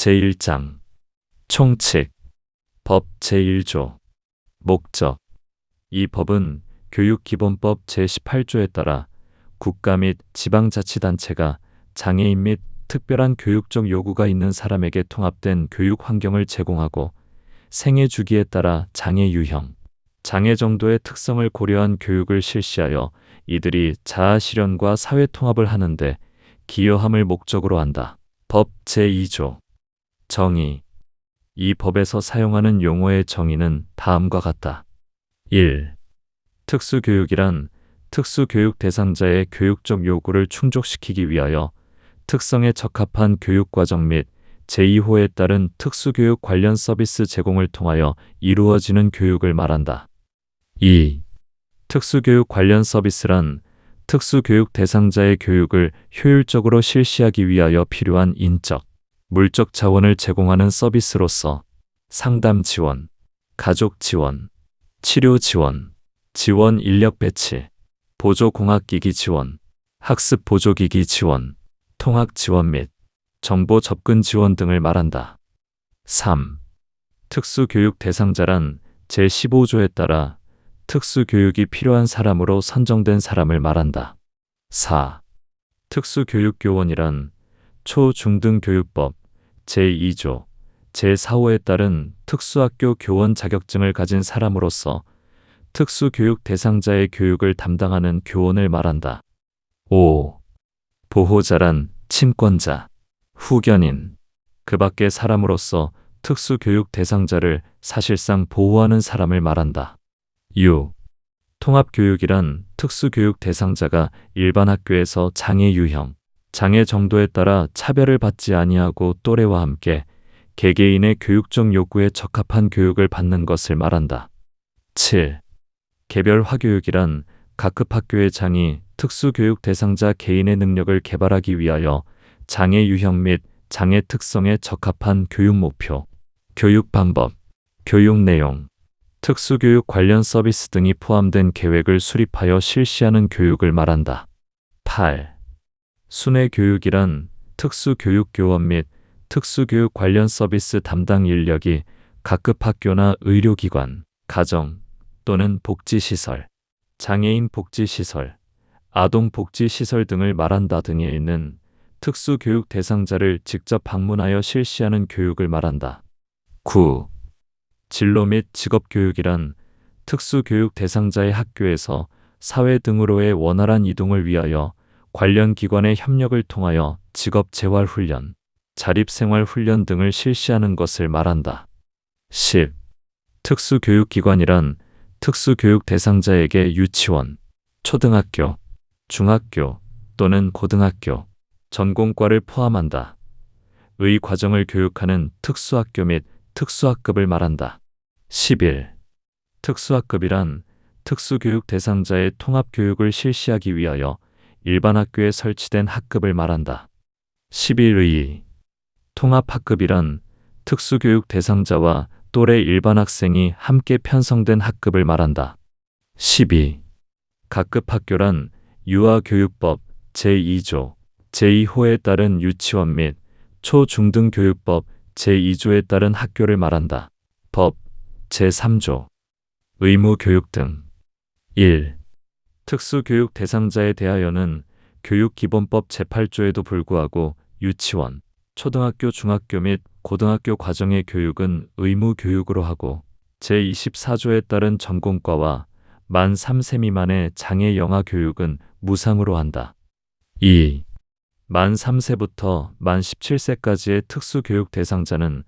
제1장 총칙 법 제1조 목적 이 법은 교육기본법 제18조에 따라 국가 및 지방자치단체가 장애인 및 특별한 교육적 요구가 있는 사람에게 통합된 교육 환경을 제공하고 생애 주기에 따라 장애 유형, 장애 정도의 특성을 고려한 교육을 실시하여 이들이 자아 실현과 사회 통합을 하는데 기여함을 목적으로 한다. 법 제2조 정의 이 법에서 사용하는 용어의 정의는 다음과 같다. 1. 특수교육이란 특수교육 대상자의 교육적 요구를 충족시키기 위하여 특성에 적합한 교육과정 및 제2호에 따른 특수교육 관련 서비스 제공을 통하여 이루어지는 교육을 말한다. 2. 특수교육 관련 서비스란 특수교육 대상자의 교육을 효율적으로 실시하기 위하여 필요한 인적, 물적 자원을 제공하는 서비스로서 상담 지원, 가족 지원, 치료 지원, 지원 인력 배치, 보조 공학기기 지원, 학습 보조기기 지원, 통학 지원 및 정보 접근 지원 등을 말한다. 3. 특수교육 대상자란 제15조에 따라 특수교육이 필요한 사람으로 선정된 사람을 말한다. 4. 특수교육교원이란 초중등교육법 제2조 제4호에 따른 특수학교 교원 자격증을 가진 사람으로서 특수교육 대상자의 교육을 담당하는 교원을 말한다. 5. 보호자란 친권자, 후견인, 그 밖의 사람으로서 특수교육 대상자를 사실상 보호하는 사람을 말한다. 6. 통합교육이란 특수교육 대상자가 일반 학교에서 장애 유형, 장애 정도에 따라 차별을 받지 아니하고 또래와 함께 개개인의 교육적 요구에 적합한 교육을 받는 것을 말한다. 7. 개별화교육이란 각급 학교의 장이 특수교육 대상자 개인의 능력을 개발하기 위하여 장애 유형 및 장애 특성에 적합한 교육 목표, 교육 방법, 교육 내용, 특수교육 관련 서비스 등이 포함된 계획을 수립하여 실시하는 교육을 말한다. 8. 순회교육이란 특수교육교원 및 특수교육 관련 서비스 담당 인력이 각급 학교나 의료기관, 가정 또는 복지시설, 장애인 복지시설, 아동복지시설 등을 말한다 등에 있는 특수교육 대상자를 직접 방문하여 실시하는 교육을 말한다. 9. 진로 및 직업교육이란 특수교육 대상자의 학교에서 사회 등으로의 원활한 이동을 위하여 관련 기관의 협력을 통하여 직업 재활훈련, 자립생활훈련 등을 실시하는 것을 말한다. 10. 특수교육기관이란 특수교육 대상자에게 유치원, 초등학교, 중학교 또는 고등학교, 전공과를 포함한다. 의 과정을 교육하는 특수학교 및 특수학급을 말한다. 11. 특수학급이란 특수교육 대상자의 통합교육을 실시하기 위하여 일반 학교에 설치된 학급을 말한다. 11의 통합학급이란 특수교육 대상자와 또래 일반 학생이 함께 편성된 학급을 말한다. 12. 각급 학교란 유아교육법 제2조 제2호에 따른 유치원 및 초중등교육법 제2조에 따른 학교를 말한다. 법 제3조 의무교육 등. 1. 특수교육 대상자에 대하여는 교육기본법 제8조에도 불구하고 유치원, 초등학교, 중학교 및 고등학교 과정의 교육은 의무교육으로 하고 제24조에 따른 전공과와 만 3세 미만의 장애 영아 교육은 무상으로 한다. 2. 만 3세부터 만 17세까지의 특수교육 대상자는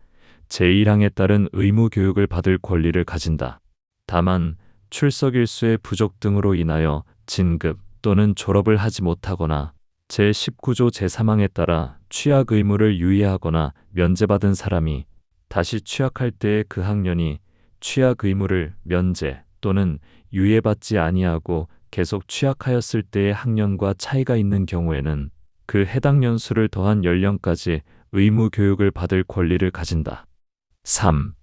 제1항에 따른 의무교육을 받을 권리를 가진다. 다만 출석 일수의 부족 등으로 인하여 진급 또는 졸업을 하지 못하거나 제19조 제3항에 따라 취약 의무를 유예하거나 면제받은 사람이 다시 취약할 때의 그 학년이 취약 의무를 면제 또는 유예받지 아니하고 계속 취약하였을 때의 학년과 차이가 있는 경우에는 그 해당 년수를 더한 연령까지 의무 교육을 받을 권리를 가진다. 3.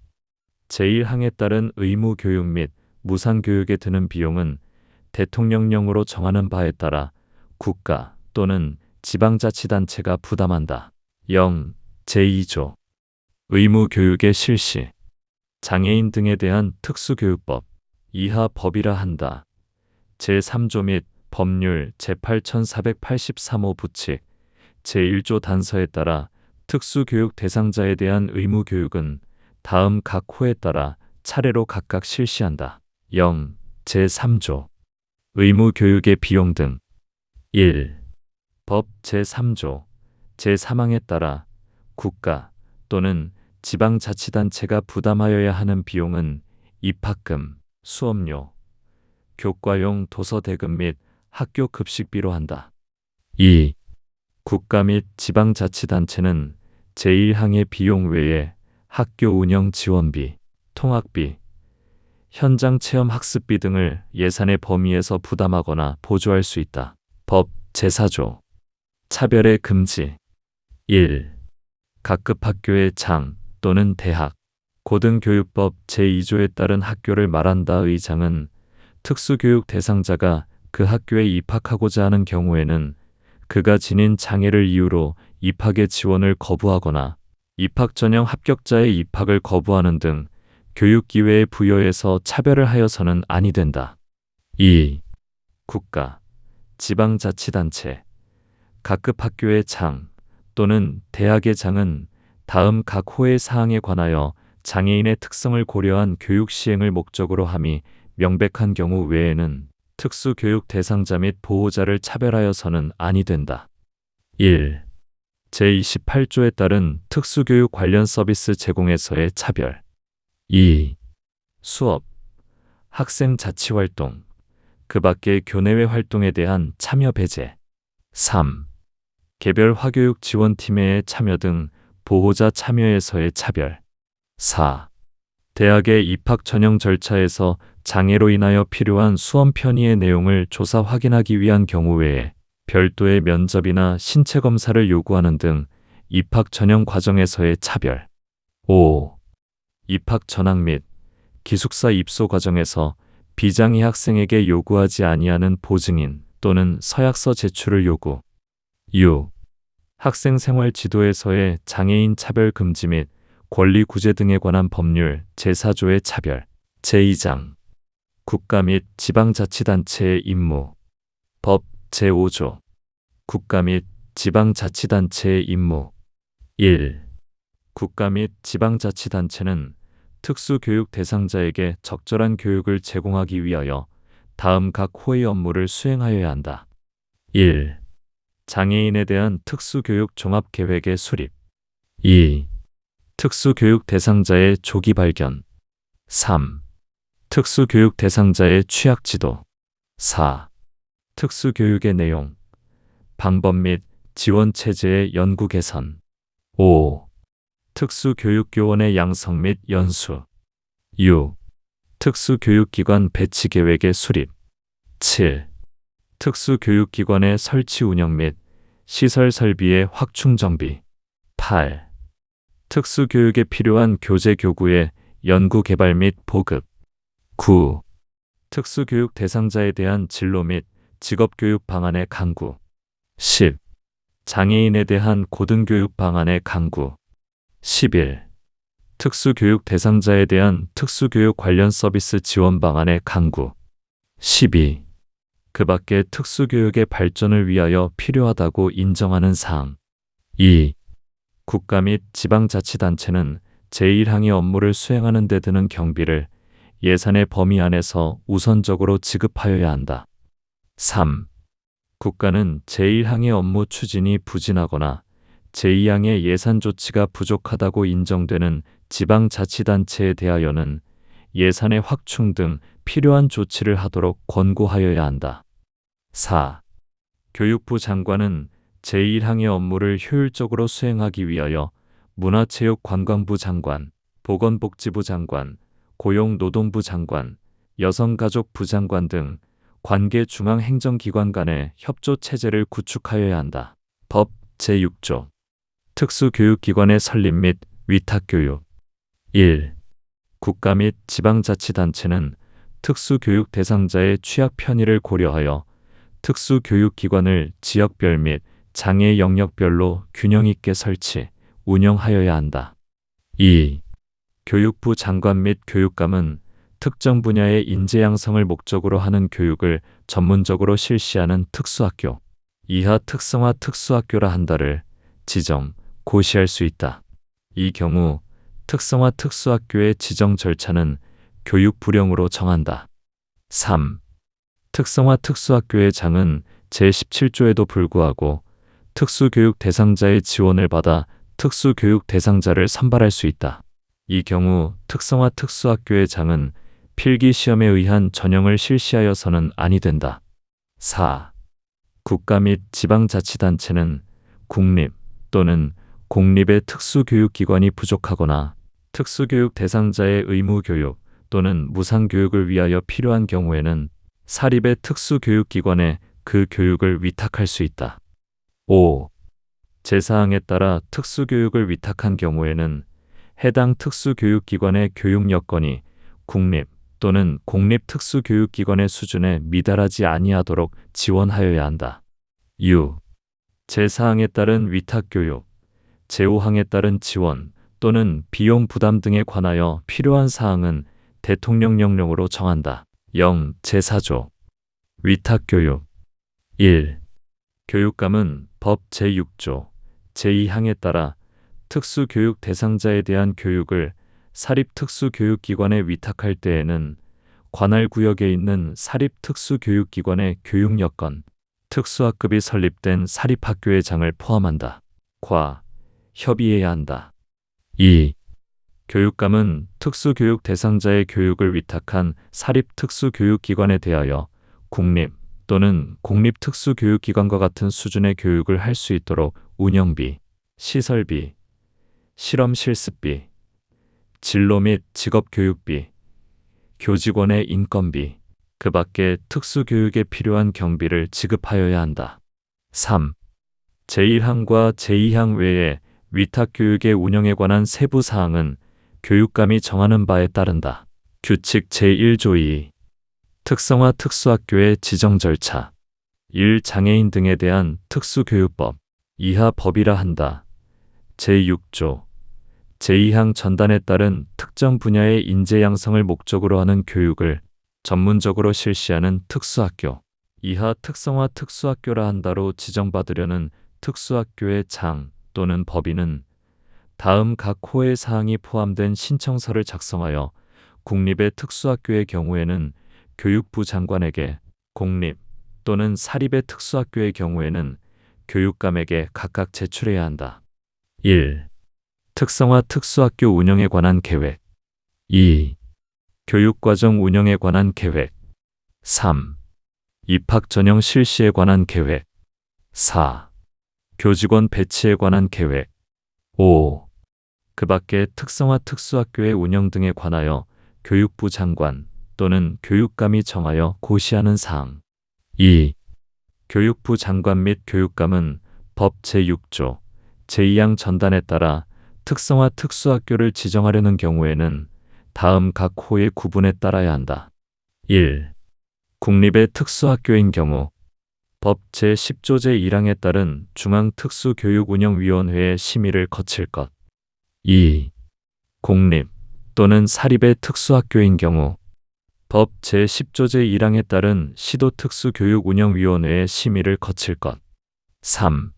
제1항에 따른 의무 교육 및 무상 교육에 드는 비용은 대통령령으로 정하는 바에 따라 국가 또는 지방자치단체가 부담한다. 0. 제2조 의무 교육의 실시. 장애인 등에 대한 특수교육법 이하 법이라 한다. 제3조 및 법률 제8483호 부칙 제1조 단서에 따라 특수교육 대상자에 대한 의무 교육은 다음 각 호에 따라 차례로 각각 실시한다. 0. 제3조 의무 교육의 비용 등 1. 법 제3조 제3항에 따라 국가 또는 지방자치단체가 부담하여야 하는 비용은 입학금, 수업료, 교과용 도서대금 및 학교 급식비로 한다. 2. 국가 및 지방자치단체는 제1항의 비용 외에 학교 운영 지원비, 통학비, 현장 체험 학습비 등을 예산의 범위에서 부담하거나 보조할 수 있다. 법 제4조 차별의 금지 1. 각급 학교의 장 또는 대학, 고등교육법 제2조에 따른 학교를 말한다의 장은 특수교육 대상자가 그 학교에 입학하고자 하는 경우에는 그가 지닌 장애를 이유로 입학의 지원을 거부하거나 입학 전형 합격자의 입학을 거부하는 등 교육기회의 부여에서 차별을 하여서는 아니 된다. 2. 국가, 지방자치단체, 각급 학교의 장 또는 대학의 장은 다음 각 호의 사항에 관하여 장애인의 특성을 고려한 교육 시행을 목적으로 함이 명백한 경우 외에는 특수교육 대상자 및 보호자를 차별하여서는 아니 된다. 1. 제28조에 따른 특수교육 관련 서비스 제공에서의 차별 2. 수업, 학생 자치활동, 그 밖의 교내외 활동에 대한 참여 배제 3. 개별 화교육 지원팀의 참여 등 보호자 참여에서의 차별 4. 대학의 입학 전형 절차에서 장애로 인하여 필요한 수험 편의의 내용을 조사 확인하기 위한 경우 외에 별도의 면접이나 신체 검사를 요구하는 등 입학 전형 과정에서의 차별 5. 입학 전학 및 기숙사 입소 과정에서 비장애 학생에게 요구하지 아니하는 보증인 또는 서약서 제출을 요구 6. 학생 생활 지도에서의 장애인 차별 금지 및 권리 구제 등에 관한 법률 제4조의 차별 제2장 국가 및 지방자치단체의 임무 법 제5조 국가 및 지방자치단체의 임무 1. 국가 및 지방자치단체는 특수교육 대상자에게 적절한 교육을 제공하기 위하여 다음 각 호의 업무를 수행하여야 한다. 1. 장애인에 대한 특수교육 종합계획의 수립 2. 특수교육 대상자의 조기 발견 3. 특수교육 대상자의 취약지도 4. 특수교육의 내용, 방법 및 지원체제의 연구 개선 5. 특수교육교원의 양성 및 연수 6. 특수교육기관 배치 계획의 수립 7. 특수교육기관의 설치 운영 및 시설 설비의 확충 정비 8. 특수교육에 필요한 교재 교구의 연구 개발 및 보급 9. 특수교육 대상자에 대한 진로 및 직업교육 방안의 강구 10. 장애인에 대한 고등교육 방안의 강구 11. 특수교육 대상자에 대한 특수교육 관련 서비스 지원 방안의 강구 12. 그 밖의 특수교육의 발전을 위하여 필요하다고 인정하는 사항 2. 국가 및 지방자치단체는 제1항의 업무를 수행하는 데 드는 경비를 예산의 범위 안에서 우선적으로 지급하여야 한다. 3. 국가는 제1항의 업무 추진이 부진하거나 제2항의 예산 조치가 부족하다고 인정되는 지방자치단체에 대하여는 예산의 확충 등 필요한 조치를 하도록 권고하여야 한다. 4. 교육부 장관은 제1항의 업무를 효율적으로 수행하기 위하여 문화체육관광부 장관, 보건복지부 장관, 고용노동부 장관, 여성가족부 장관 등 관계 중앙행정기관 간의 협조체제를 구축하여야 한다. 법 제6조 특수교육기관의 설립 및 위탁교육 1. 국가 및 지방자치단체는 특수교육 대상자의 취약 편의를 고려하여 특수교육기관을 지역별 및 장애 영역별로 균형 있게 설치, 운영하여야 한다. 2. 교육부 장관 및 교육감은 특정 분야의 인재 양성을 목적으로 하는 교육을 전문적으로 실시하는 특수학교, 이하 특성화 특수학교라 한다를 지정, 고시할 수 있다. 이 경우 특성화 특수학교의 지정 절차는 교육부령으로 정한다. 3. 특성화 특수학교의 장은 제17조에도 불구하고 특수교육 대상자의 지원을 받아 특수교육 대상자를 선발할 수 있다. 이 경우 특성화 특수학교의 장은 필기시험에 의한 전형을 실시하여서는 아니 된다. 4. 국가 및 지방자치단체는 국립 또는 공립의 특수교육기관이 부족하거나 특수교육 대상자의 의무교육 또는 무상교육을 위하여 필요한 경우에는 사립의 특수교육기관에 그 교육을 위탁할 수 있다. 5. 제사항에 따라 특수교육을 위탁한 경우에는 해당 특수교육기관의 교육 여건이 국립 또는 공립 특수교육기관의 수준에 미달하지 아니하도록 지원하여야 한다. 6. 제사항에 따른 위탁교육, 제5항에 따른 지원 또는 비용 부담 등에 관하여 필요한 사항은 대통령 명령으로 정한다. 0. 제4조 위탁교육 1. 교육감은 법 제6조 제2항에 따라 특수교육 대상자에 대한 교육을 사립특수교육기관에 위탁할 때에는 관할 구역에 있는 사립특수교육기관의 교육 여건, 특수학급이 설립된 사립학교의 장을 포함한다. 과 협의해야 한다. 2. 교육감은 특수교육 대상자의 교육을 위탁한 사립특수교육기관에 대하여 국립 또는 공립특수교육기관과 같은 수준의 교육을 할 수 있도록 운영비, 시설비, 실험 실습비, 진로 및 직업교육비, 교직원의 인건비, 그 밖에 특수교육에 필요한 경비를 지급하여야 한다. 3. 제1항과 제2항 외에 위탁교육의 운영에 관한 세부 사항은 교육감이 정하는 바에 따른다. 규칙 제1조 2. 특성화 특수학교의 지정 절차 1. 장애인 등에 대한 특수교육법 이하 법이라 한다. 제6조 제2항 전단에 따른 특정 분야의 인재 양성을 목적으로 하는 교육을 전문적으로 실시하는 특수학교 이하 특성화 특수학교라 한다로 지정받으려는 특수학교의 장 또는 법인은 다음 각 호의 사항이 포함된 신청서를 작성하여 국립의 특수학교의 경우에는 교육부 장관에게, 공립 또는 사립의 특수학교의 경우에는 교육감에게 각각 제출해야 한다. 1. 특성화 특수학교 운영에 관한 계획 2. 교육과정 운영에 관한 계획 3. 입학 전형 실시에 관한 계획 4. 교직원 배치에 관한 계획 5. 그 밖에 특성화 특수학교의 운영 등에 관하여 교육부 장관 또는 교육감이 정하여 고시하는 사항 2. 교육부 장관 및 교육감은 법 제6조 제2항 전단에 따라 특성화 특수학교를 지정하려는 경우에는 다음 각 호의 구분에 따라야 한다. 1. 국립의 특수학교인 경우 법 제10조 제1항에 따른 중앙특수교육운영위원회의 심의를 거칠 것. 2. 공립 또는 사립의 특수학교인 경우 법 제10조 제1항에 따른 시도특수교육운영위원회의 심의를 거칠 것. 3.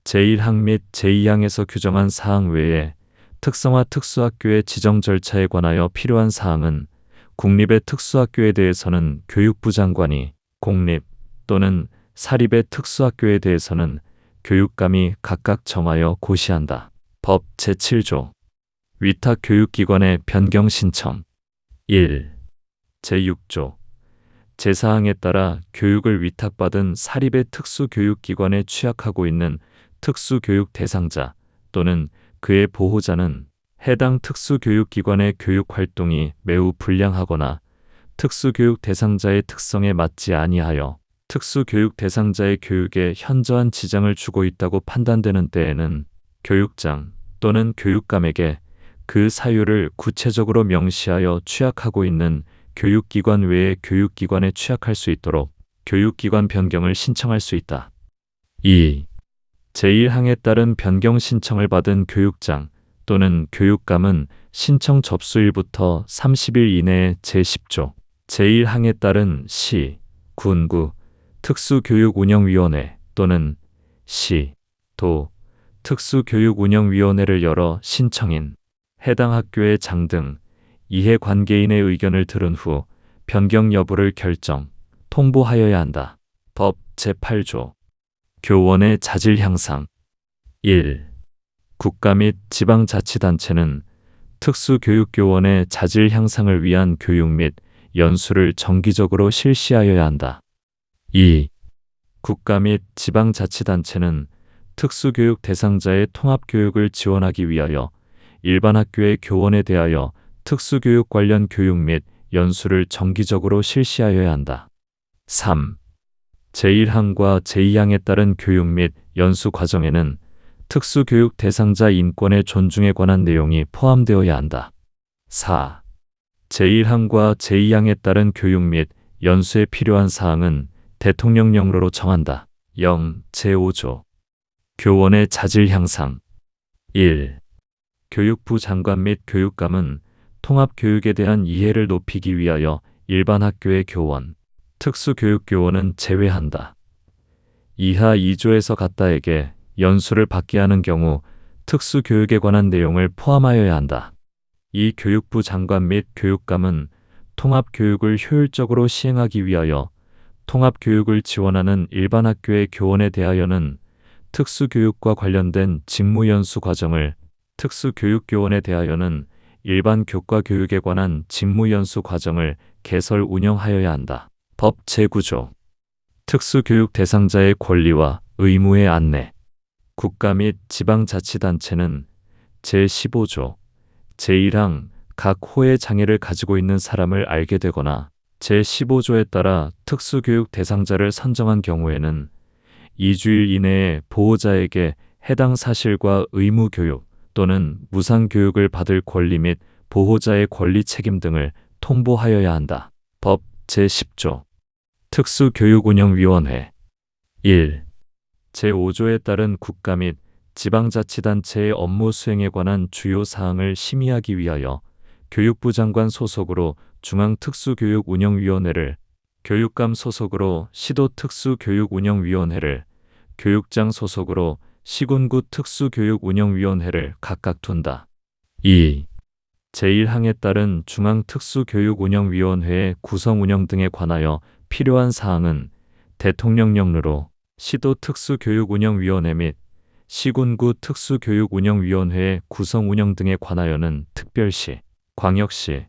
제1항 및 제2항에서 규정한 사항 외에 특성화 특수학교의 지정 절차에 관하여 필요한 사항은 국립의 특수학교에 대해서는 교육부 장관이, 공립 또는 사립의 특수학교에 대해서는 교육감이 각각 정하여 고시한다. 법 제7조 위탁교육기관의 변경 신청 1. 제6조 제4항에 따라 교육을 위탁받은 사립의 특수교육기관에 취약하고 있는 특수교육 대상자 또는 그의 보호자는 해당 특수교육기관의 교육활동이 매우 불량하거나 특수교육 대상자의 특성에 맞지 아니하여 특수교육 대상자의 교육에 현저한 지장을 주고 있다고 판단되는 때에는 교육장 또는 교육감에게 그 사유를 구체적으로 명시하여 취약하고 있는 교육기관 외의 교육기관에 취약할 수 있도록 교육기관 변경을 신청할 수 있다. 2. 제1항에 따른 변경 신청을 받은 교육장 또는 교육감은 신청 접수일부터 30일 이내에 제10조 제1항에 따른 시, 군구, 특수교육운영위원회 또는 시, 도, 특수교육운영위원회를 열어 신청인, 해당 학교의 장 등 이해관계인의 의견을 들은 후 변경 여부를 결정, 통보하여야 한다. 법 제8조 교원의 자질 향상 1. 국가 및 지방자치단체는 특수교육교원의 자질 향상을 위한 교육 및 연수를 정기적으로 실시하여야 한다. 2. 국가 및 지방자치단체는 특수교육 대상자의 통합교육을 지원하기 위하여 일반 학교의 교원에 대하여 특수교육 관련 교육 및 연수를 정기적으로 실시하여야 한다. 3. 제1항과 제2항에 따른 교육 및 연수 과정에는 특수교육 대상자 인권의 존중에 관한 내용이 포함되어야 한다. 4. 제1항과 제2항에 따른 교육 및 연수에 필요한 사항은 대통령령으로 정한다. 0. 제5조 교원의 자질 향상 1. 교육부 장관 및 교육감은 통합교육에 대한 이해를 높이기 위하여 일반 학교의 교원, 특수교육교원은 제외한다. 이하 2조에서 갖다에게 연수를 받게 하는 경우 특수교육에 관한 내용을 포함하여야 한다. 이 교육부 장관 및 교육감은 통합교육을 효율적으로 시행하기 위하여 통합교육을 지원하는 일반 학교의 교원에 대하여는 특수교육과 관련된 직무연수 과정을, 특수교육교원에 대하여는 일반 교과 교육에 관한 직무연수 과정을 개설 운영하여야 한다. 법 제9조 특수교육 대상자의 권리와 의무의 안내 국가 및 지방자치단체는 제15조 제1항 각 호의 장애를 가지고 있는 사람을 알게 되거나 제15조에 따라 특수교육 대상자를 선정한 경우에는 2주일 이내에 보호자에게 해당 사실과 의무 교육 또는 무상 교육을 받을 권리 및 보호자의 권리 책임 등을 통보하여야 한다. 법 제10조 특수교육운영위원회 1. 제5조에 따른 국가 및 지방자치단체의 업무 수행에 관한 주요 사항을 심의하기 위하여 교육부 장관 소속으로 중앙특수교육운영위원회를, 교육감 소속으로 시도특수교육운영위원회를, 교육장 소속으로 시군구 특수교육운영위원회를 각각 둔다. 2. 제1항에 따른 중앙특수교육운영위원회의 구성 운영 등에 관하여 필요한 사항은 대통령령으로 시도특수교육운영위원회 및 시군구 특수교육운영위원회의 구성 운영 등에 관하여는 특별시, 광역시,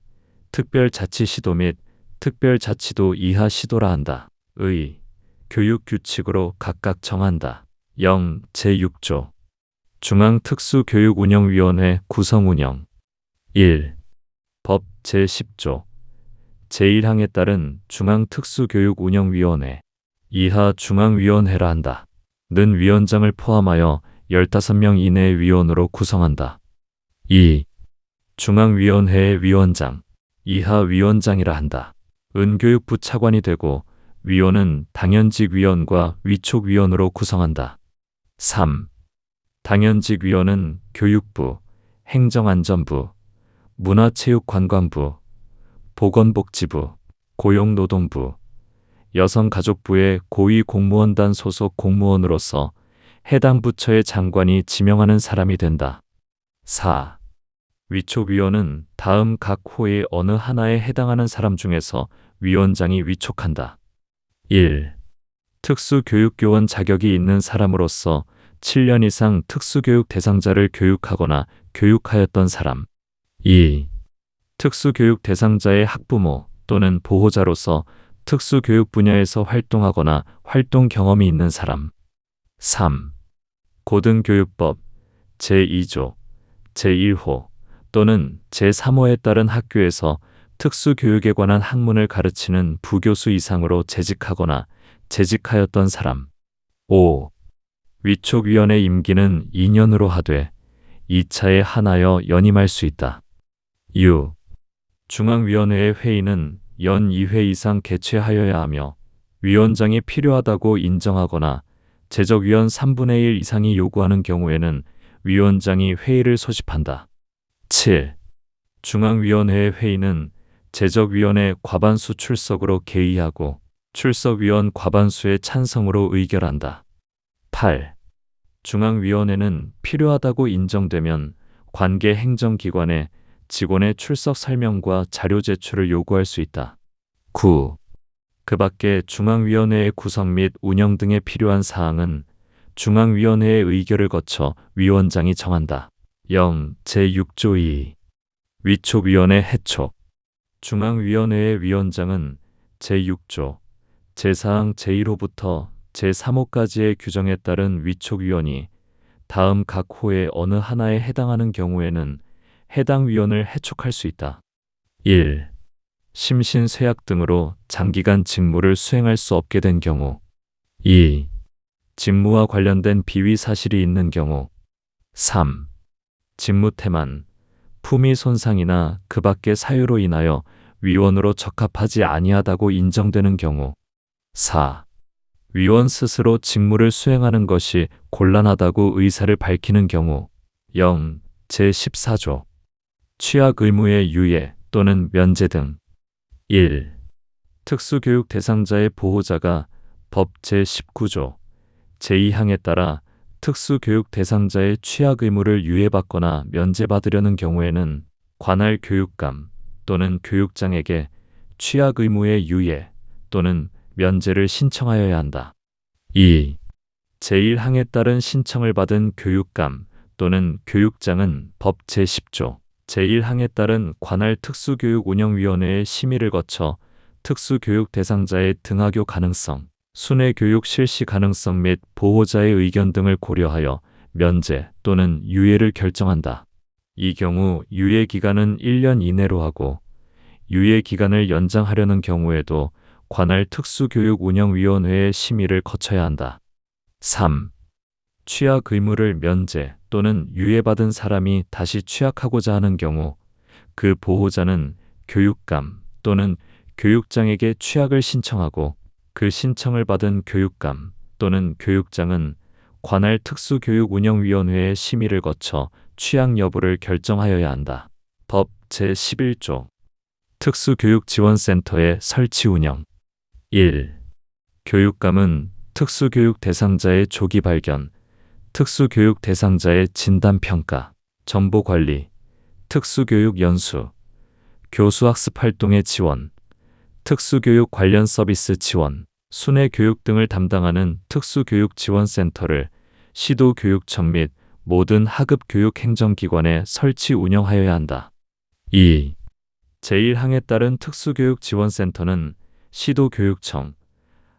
특별자치시도 및 특별자치도 이하 시도라 한다. 의, 교육규칙으로 각각 정한다. 0. 제6조 중앙특수교육운영위원회 구성운영 1. 법 제10조 제1항에 따른 중앙특수교육운영위원회 이하 중앙위원회라 한다. 는 위원장을 포함하여 15명 이내의 위원으로 구성한다. 2. 중앙위원회의 위원장 이하 위원장이라 한다. 은 교육부 차관이 되고 위원은 당연직 위원과 위촉 위원으로 구성한다. 3. 당연직 위원은 교육부, 행정안전부, 문화체육관광부, 보건복지부, 고용노동부, 여성가족부의 고위공무원단 소속 공무원으로서 해당 부처의 장관이 지명하는 사람이 된다. 4. 위촉위원은 다음 각 호의 어느 하나에 해당하는 사람 중에서 위원장이 위촉한다. 1. 특수교육교원 자격이 있는 사람으로서 7년 이상 특수교육 대상자를 교육하거나 교육하였던 사람. 2. 특수교육 대상자의 학부모 또는 보호자로서 특수교육 분야에서 활동하거나 활동 경험이 있는 사람. 3. 고등교육법 제2조 제1호 또는 제3호에 따른 학교에서 특수교육에 관한 학문을 가르치는 부교수 이상으로 재직하거나 재직하였던 사람. 5. 위촉위원회 임기는 2년으로 하되 2차에 한하여 연임할 수 있다. 6. 중앙위원회의 회의는 연 2회 이상 개최하여야 하며 위원장이 필요하다고 인정하거나 재적위원 3분의 1 이상이 요구하는 경우에는 위원장이 회의를 소집한다. 7. 중앙위원회의 회의는 제적위원회 과반수 출석으로 개의하고 출석위원 과반수의 찬성으로 의결한다. 8. 중앙위원회는 필요하다고 인정되면 관계 행정기관에 직원의 출석 설명과 자료 제출을 요구할 수 있다. 9. 그 밖에 중앙위원회의 구성 및 운영 등에 필요한 사항은 중앙위원회의 의결을 거쳐 위원장이 정한다. 0. 제6조 2. 위촉위원회 해촉. 중앙위원회의 위원장은 제6조 제4항 제1호부터 제3호까지의 규정에 따른 위촉위원이 다음 각 호의 어느 하나에 해당하는 경우에는 해당 위원을 해촉할 수 있다. 1. 심신, 쇠약 등으로 장기간 직무를 수행할 수 없게 된 경우. 2. 직무와 관련된 비위 사실이 있는 경우. 3. 직무 태만, 품위 손상이나 그 밖의 사유로 인하여 위원으로 적합하지 아니하다고 인정되는 경우. 4. 위원 스스로 직무를 수행하는 것이 곤란하다고 의사를 밝히는 경우. 0. 제14조 취약 의무의 유예 또는 면제 등. 1. 특수교육 대상자의 보호자가 법 제19조 제2항에 따라 특수교육 대상자의 취약 의무를 유예받거나 면제받으려는 경우에는 관할 교육감 또는 교육장에게 취약 의무의 유예 또는 면제를 신청하여야 한다. 2. 제1항에 따른 신청을 받은 교육감 또는 교육장은 법 제10조 제1항에 따른 관할 특수교육운영위원회의 심의를 거쳐 특수교육 대상자의 등하교 가능성, 순회 교육 실시 가능성 및 보호자의 의견 등을 고려하여 면제 또는 유예를 결정한다. 이 경우 유예 기간은 1년 이내로 하고 유예 기간을 연장하려는 경우에도 관할 특수교육운영위원회의 심의를 거쳐야 한다. 3. 취약 의무를 면제 또는 유예받은 사람이 다시 취약하고자 하는 경우 그 보호자는 교육감 또는 교육장에게 취약을 신청하고 그 신청을 받은 교육감 또는 교육장은 관할 특수교육운영위원회의 심의를 거쳐 취약 여부를 결정하여야 한다. 법 제11조 특수교육지원센터의 설치 운영. 1. 교육감은 특수교육 대상자의 조기 발견, 특수교육 대상자의 진단평가, 정보관리, 특수교육 연수, 교수학습 활동의 지원, 특수교육 관련 서비스 지원, 순회 교육 등을 담당하는 특수교육지원센터를 시도교육청 및 모든 하급교육 행정기관에 설치 운영하여야 한다. 2. 제1항에 따른 특수교육지원센터는 시도교육청,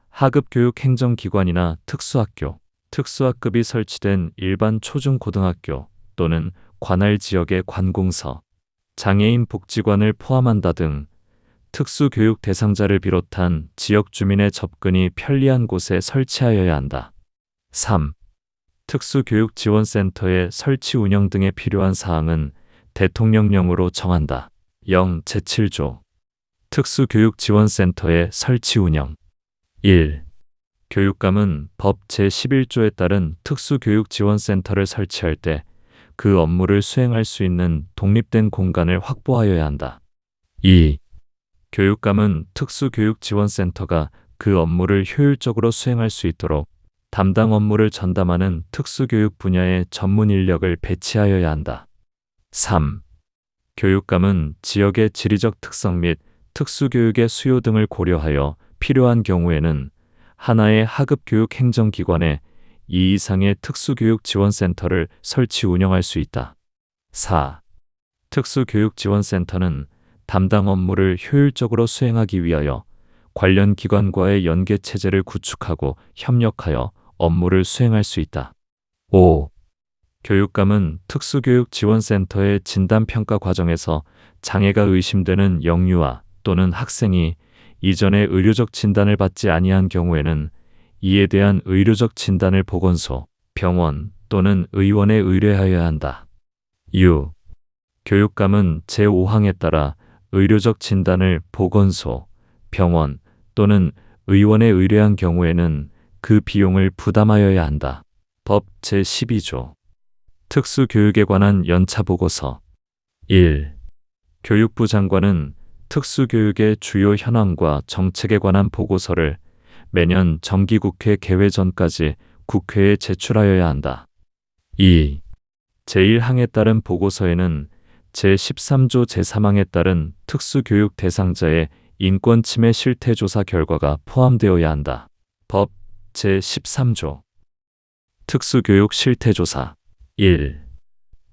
하급교육 행정기관이나 특수학교, 특수학급이 설치된 일반 초중고등학교 또는 관할 지역의 관공서, 장애인 복지관을 포함한다 등 특수교육 대상자를 비롯한 지역 주민의 접근이 편리한 곳에 설치하여야 한다. 3. 특수교육지원센터의 설치 운영 등에 필요한 사항은 대통령령으로 정한다. 0. 제7조 특수교육지원센터의 설치 운영. 1. 교육감은 법 제11조에 따른 특수교육지원센터를 설치할 때 그 업무를 수행할 수 있는 독립된 공간을 확보하여야 한다. 2. 교육감은 특수교육지원센터가 그 업무를 효율적으로 수행할 수 있도록 담당 업무를 전담하는 특수교육 분야의 전문 인력을 배치하여야 한다. 3. 교육감은 지역의 지리적 특성 및 특수교육의 수요 등을 고려하여 필요한 경우에는 하나의 하급교육 행정기관에 2 이상의 특수교육지원센터를 설치 운영할 수 있다. 4. 특수교육지원센터는 담당 업무를 효율적으로 수행하기 위하여 관련 기관과의 연계체제를 구축하고 협력하여 업무를 수행할 수 있다. 5. 교육감은 특수교육지원센터의 진단평가 과정에서 장애가 의심되는 영유아 또는 학생이 이전에 의료적 진단을 받지 아니한 경우에는 이에 대한 의료적 진단을 보건소, 병원 또는 의원에 의뢰하여야 한다. 6. 교육감은 제5항에 따라 의료적 진단을 보건소, 병원 또는 의원에 의뢰한 경우에는 그 비용을 부담하여야 한다. 법 제12조 특수교육에 관한 연차보고서. 1. 교육부 장관은 특수교육의 주요 현황과 정책에 관한 보고서를 매년 정기국회 개회 전까지 국회에 제출하여야 한다. 2. 제1항에 따른 보고서에는 제13조 제3항에 따른 특수교육 대상자의 인권침해 실태조사 결과가 포함되어야 한다. 법 제13조 특수교육 실태조사 1.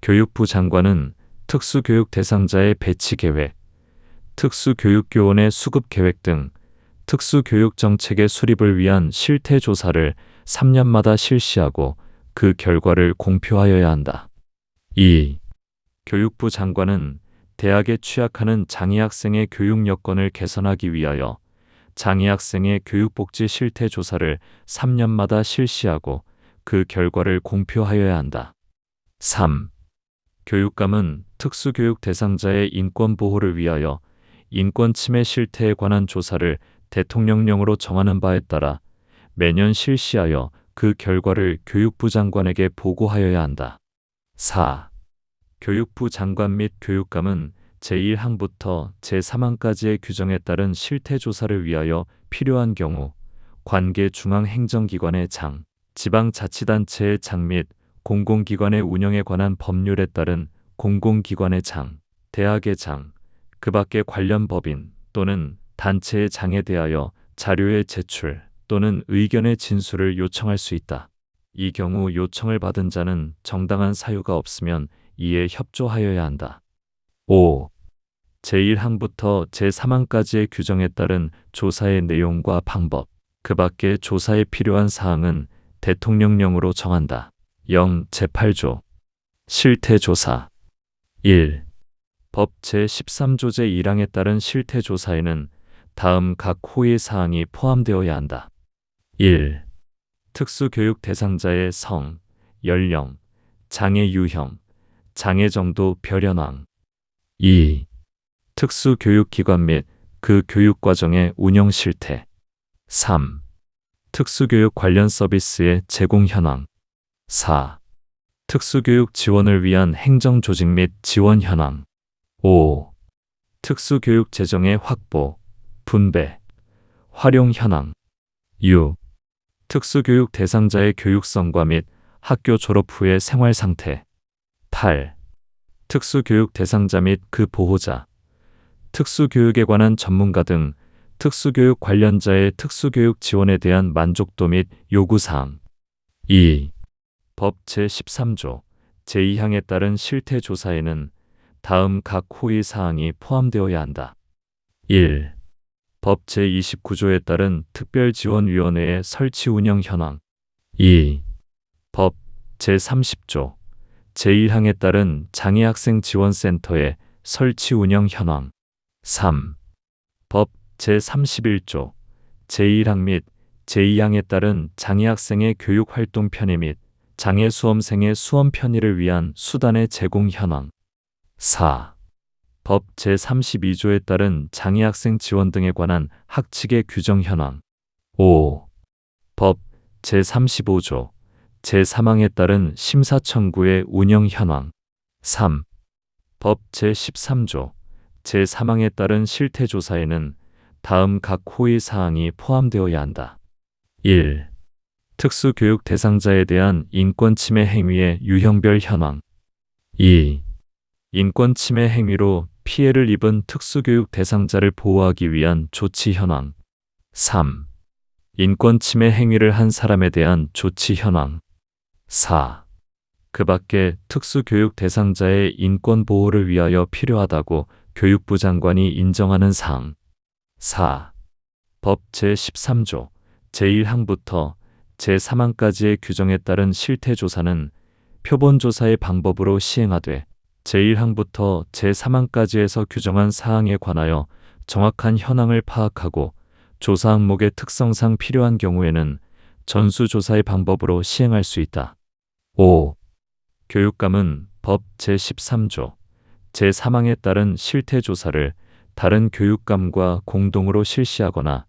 교육부 장관은 특수교육 대상자의 배치 계획, 특수교육교원의 수급 계획 등 특수교육 정책의 수립을 위한 실태조사를 3년마다 실시하고 그 결과를 공표하여야 한다. 2. 교육부 장관은 대학에 취학하는 장애학생의 교육 여건을 개선하기 위하여 장애학생의 교육복지 실태조사를 3년마다 실시하고 그 결과를 공표하여야 한다. 3. 교육감은 특수교육 대상자의 인권 보호를 위하여 인권 침해 실태에 관한 조사를 대통령령으로 정하는 바에 따라 매년 실시하여 그 결과를 교육부 장관에게 보고하여야 한다. 4. 교육부 장관 및 교육감은 제1항부터 제3항까지의 규정에 따른 실태조사를 위하여 필요한 경우 관계 중앙행정기관의 장, 지방자치단체의 장 및 공공기관의 운영에 관한 법률에 따른 공공기관의 장, 대학의 장, 그 밖의 관련 법인 또는 단체의 장에 대하여 자료의 제출 또는 의견의 진술을 요청할 수 있다. 이 경우 요청을 받은 자는 정당한 사유가 없으면 이에 협조하여야 한다. 5. 제1항부터 제3항까지의 규정에 따른 조사의 내용과 방법, 그 밖의 조사에 필요한 사항은 대통령령으로 정한다. 0. 제8조 실태조사 1. 법 제13조 제1항에 따른 실태조사에는 다음 각 호의 사항이 포함되어야 한다. 1. 특수교육 대상자의 성, 연령, 장애 유형, 장애 정도 별현황. 2. 특수교육기관 및 그 교육과정의 운영 실태. 3. 특수교육 관련 서비스의 제공 현황. 4. 특수교육 지원을 위한 행정조직 및 지원 현황. 5. 특수교육 재정의 확보, 분배, 활용 현황. 6. 특수교육 대상자의 교육성과 및 학교 졸업 후의 생활 상태. 8. 특수교육 대상자 및 그 보호자, 특수교육에 관한 전문가 등 특수교육 관련자의 특수교육 지원에 대한 만족도 및 요구사항. 2. 법 제13조 제2항에 따른 실태조사에는 다음 각 호의 사항이 포함되어야 한다. 1. 법 제29조에 따른 특별지원위원회의 설치 운영 현황. 2. 법 제30조 제1항에 따른 장애학생 지원센터의 설치 운영 현황. 3. 법 제31조 제1항 및 제2항에 따른 장애학생의 교육활동 편의 및 장애 수험생의 수험 편의를 위한 수단의 제공 현황. 4. 법 제32조에 따른 장애학생 지원 등에 관한 학칙의 규정 현황. 5. 법 제35조 제3항에 따른 심사 청구의 운영 현황. 3. 법 제13조 제3항에 따른 실태조사에는 다음 각 호의 사항이 포함되어야 한다. 1. 특수교육 대상자에 대한 인권침해 행위의 유형별 현황. 2. 인권침해 행위로 피해를 입은 특수교육 대상자를 보호하기 위한 조치 현황. 3. 인권침해 행위를 한 사람에 대한 조치 현황. 4. 그 밖에 특수교육 대상자의 인권 보호를 위하여 필요하다고 교육부 장관이 인정하는 사항. 4. 법 제13조 제1항부터 제3항까지의 규정에 따른 실태조사는 표본조사의 방법으로 시행하되 제1항부터 제3항까지에서 규정한 사항에 관하여 정확한 현황을 파악하고 조사 항목의 특성상 필요한 경우에는 전수조사의 방법으로 시행할 수 있다. 5. 교육감은 법 제13조 제3항에 따른 실태조사를 다른 교육감과 공동으로 실시하거나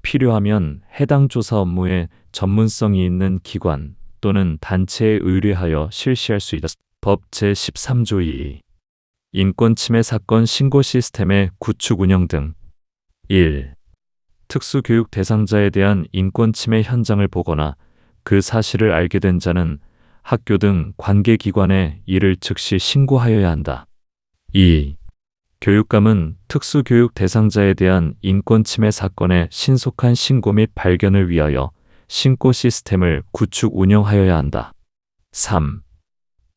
필요하면 해당 조사 업무에 전문성이 있는 기관 또는 단체에 의뢰하여 실시할 수 있다. 법 제13조 2. 인권침해 사건 신고 시스템의 구축 운영 등. 1. 특수교육 대상자에 대한 인권침해 현장을 보거나 그 사실을 알게 된 자는 학교 등 관계기관에 이를 즉시 신고하여야 한다. 2. 교육감은 특수교육 대상자에 대한 인권침해 사건의 신속한 신고 및 발견을 위하여 신고 시스템을 구축 운영하여야 한다. 3.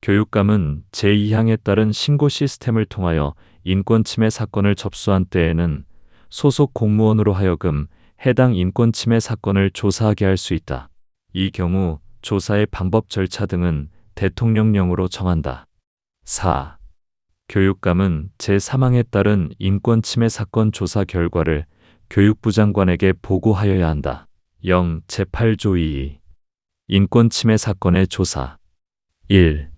교육감은 제2항에 따른 신고 시스템을 통하여 인권침해 사건을 접수한 때에는 소속 공무원으로 하여금 해당 인권침해 사건을 조사하게 할 수 있다. 이 경우 조사의 방법 절차 등은 대통령령으로 정한다. 4. 교육감은 제3항에 따른 인권침해 사건 조사 결과를 교육부 장관에게 보고하여야 한다. 0. 제8조 2. 인권침해 사건의 조사. 1.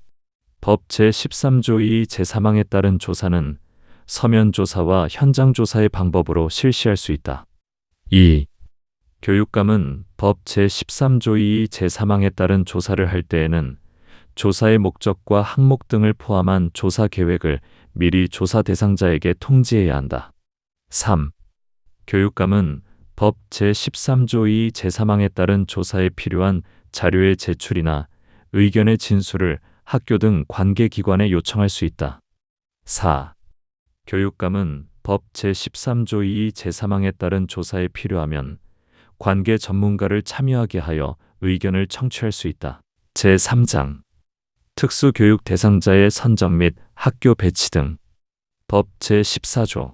법 제13조 2 제3항에 따른 조사는 서면 조사와 현장 조사의 방법으로 실시할 수 있다. 2. 교육감은 법 제13조 2 제3항에 따른 조사를 할 때에는 조사의 목적과 항목 등을 포함한 조사 계획을 미리 조사 대상자에게 통지해야 한다. 3. 교육감은 법 제13조 2 제3항에 따른 조사에 필요한 자료의 제출이나 의견의 진술을 학교 등 관계기관에 요청할 수 있다. 4. 교육감은 법 제13조 2 제3항에 따른 조사에 필요하면 관계 전문가를 참여하게 하여 의견을 청취할 수 있다. 제3장 특수교육 대상자의 선정 및 학교 배치 등. 법 제14조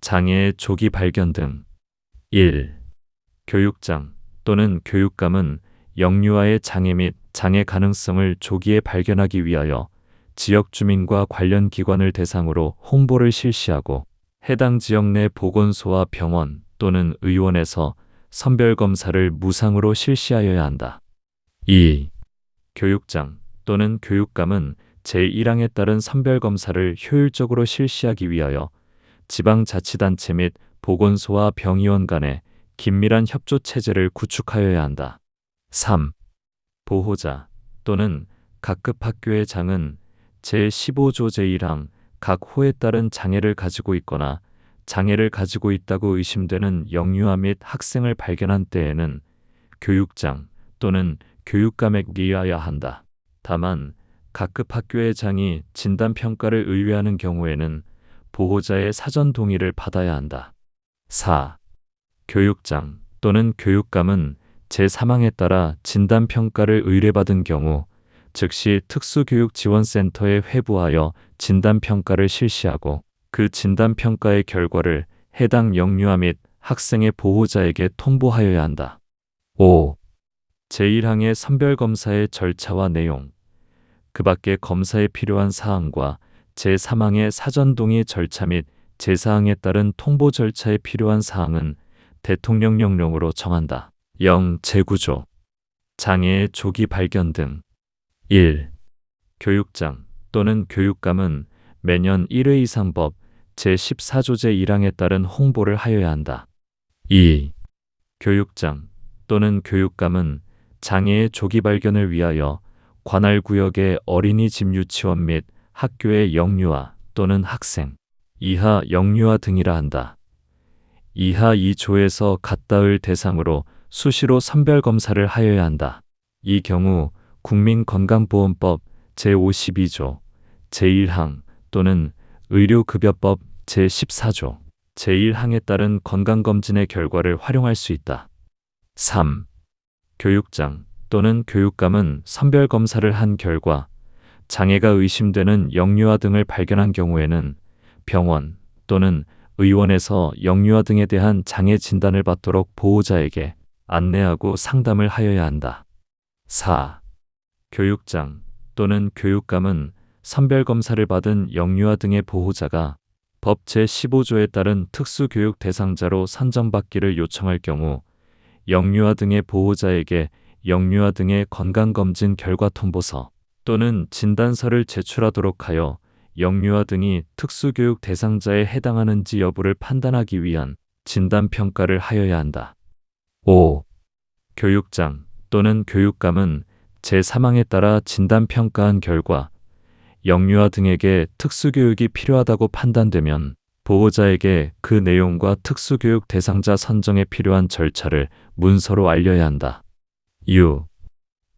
장애의 조기 발견 등. 1. 교육장 또는 교육감은 영유아의 장애 및 장애 가능성을 조기에 발견하기 위하여 지역 주민과 관련 기관을 대상으로 홍보를 실시하고 해당 지역 내 보건소와 병원 또는 의원에서 선별검사를 무상으로 실시하여야 한다. 2. 교육장 또는 교육감은 제1항에 따른 선별검사를 효율적으로 실시하기 위하여 지방자치단체 및 보건소와 병의원 간의 긴밀한 협조 체제를 구축하여야 한다. 3. 보호자 또는 각급 학교의 장은 제15조 제1항 각 호에 따른 장애를 가지고 있거나 장애를 가지고 있다고 의심되는 영유아 및 학생을 발견한 때에는 교육장 또는 교육감에게 의하여야 한다. 다만 각급 학교의 장이 진단평가를 의뢰하는 경우에는 보호자의 사전 동의를 받아야 한다. 4. 교육장 또는 교육감은 제3항에 따라 진단평가를 의뢰받은 경우 즉시 특수교육지원센터에 회부하여 진단평가를 실시하고 그 진단평가의 결과를 해당 영유아 및 학생의 보호자에게 통보하여야 한다. 5. 제1항의 선별검사의 절차와 내용, 그 밖에 검사에 필요한 사항과 제3항의 사전동의 절차 및 제4항에 따른 통보 절차에 필요한 사항은 대통령령으로 정한다. 0. 제9조 장애의 조기 발견 등. 1. 교육장 또는 교육감은 매년 1회 이상 법 제14조 제1항에 따른 홍보를 하여야 한다. 2. 교육장 또는 교육감은 장애의 조기 발견을 위하여 관할 구역의 어린이집 유치원 및 학교의 영유아 또는 학생, 이하 영유아 등이라 한다. 이하 2조에서 같다을 대상으로 수시로 선별검사를 하여야 한다. 이 경우 국민건강보험법 제52조 제1항 또는 의료급여법 제14조 제1항에 따른 건강검진의 결과를 활용할 수 있다. 3. 교육장 또는 교육감은 선별검사를 한 결과 장애가 의심되는 영유아 등을 발견한 경우에는 병원 또는 의원에서 영유아 등에 대한 장애 진단을 받도록 보호자에게 안내하고 상담을 하여야 한다. 4. 교육장 또는 교육감은 선별검사를 받은 영유아 등의 보호자가 법 제15조에 따른 특수교육 대상자로 선정받기를 요청할 경우 영유아 등의 보호자에게 영유아 등의 건강검진 결과 통보서 또는 진단서를 제출하도록 하여 영유아 등이 특수교육 대상자에 해당하는지 여부를 판단하기 위한 진단평가를 하여야 한다. 5. 교육장 또는 교육감은 제3항에 따라 진단평가한 결과 영유아 등에게 특수교육이 필요하다고 판단되면 보호자에게 그 내용과 특수교육 대상자 선정에 필요한 절차를 문서로 알려야 한다. 유.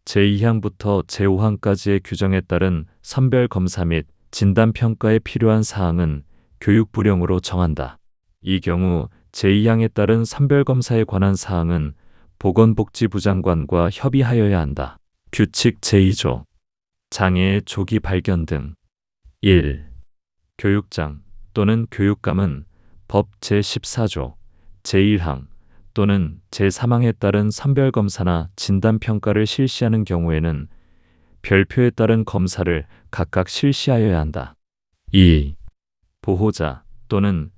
제2항부터 제5항까지의 규정에 따른 선별검사 및 진단평가에 필요한 사항은 교육부령으로 정한다. 이 경우 제2항에 따른 선별검사에 관한 사항은 보건복지부 장관과 협의하여야 한다. 규칙 제2조. 장애의 조기 발견 등. 1. 교육장 또는 교육감은 법 제14조 제1항 또는 제3항에 따른 선별검사나 진단평가를 실시하는 경우에는 별표에 따른 검사를 각각 실시하여야 한다. 2. 보호자 또는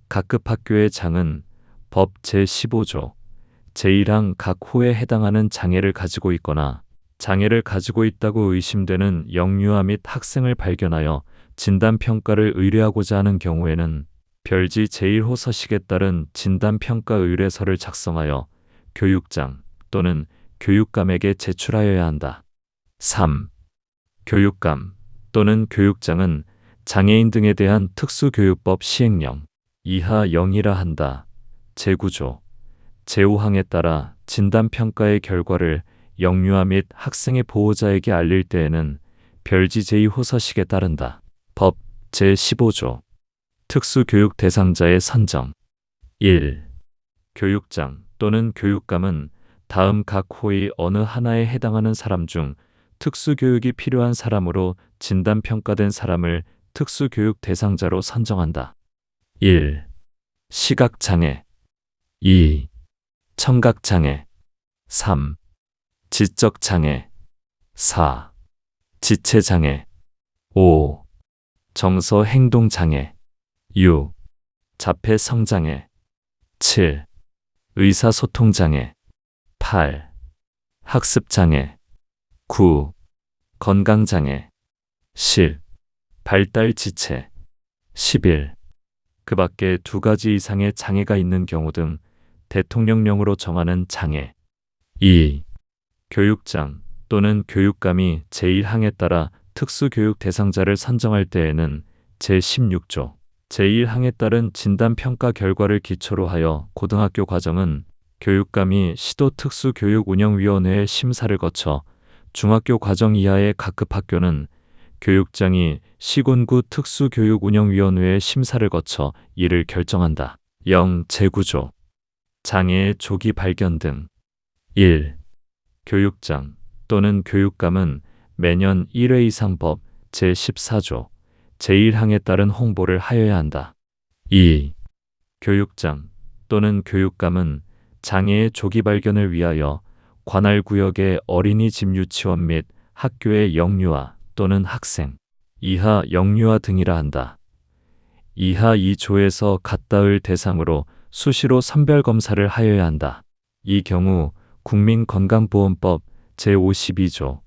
각급 학교의 장은 법 제15조 제1항 각 호에 해당하는 장애를 가지고 있거나 장애를 가지고 있다고 의심되는 영유아 및 학생을 발견하여 진단평가를 의뢰하고자 하는 경우에는 별지 제1호 서식에 따른 진단평가 의뢰서를 작성하여 교육장 또는 교육감에게 제출하여야 한다. 3. 교육감 또는 교육장은 장애인 등에 대한 특수교육법 시행령 이하 0이라 한다. 제9조 제5항에 따라 진단평가의 결과를 영유아 및 학생의 보호자에게 알릴 때에는 별지 제2호 서식에 따른다. 법 제15조 특수교육 대상자의 선정 1. 교육장 또는 교육감은 다음 각 호의 어느 하나에 해당하는 사람 중 특수교육이 필요한 사람으로 진단평가된 사람을 특수교육 대상자로 선정한다. 1. 시각장애 2. 청각장애 3. 지적장애 4. 지체장애 5. 정서행동장애 6. 자폐성장애 7. 의사소통장애 8. 학습장애 9. 건강장애 10. 발달지체 11. 그 밖에 두 가지 이상의 장애가 있는 경우 등 대통령령으로 정하는 장애 2. 교육장 또는 교육감이 제1항에 따라 특수교육 대상자를 선정할 때에는 제16조 제1항에 따른 진단평가 결과를 기초로 하여 고등학교 과정은 교육감이 시도특수교육운영위원회의 심사를 거쳐 중학교 과정 이하의 각급 학교는 교육장이 시군구 특수교육운영위원회의 심사를 거쳐 이를 결정한다. 0. 제9조 장애의 조기 발견 등 1. 교육장 또는 교육감은 매년 1회 이상 법 제14조 제1항에 따른 홍보를 하여야 한다. 2. 교육장 또는 교육감은 장애의 조기 발견을 위하여 관할 구역의 어린이집 유치원 및 학교의 영유아 또는 학생, 이하 영유아 등이라 한다. 이하 2조에서 같다을 대상으로 수시로 선별검사를 하여야 한다. 이 경우 국민건강보험법 제52조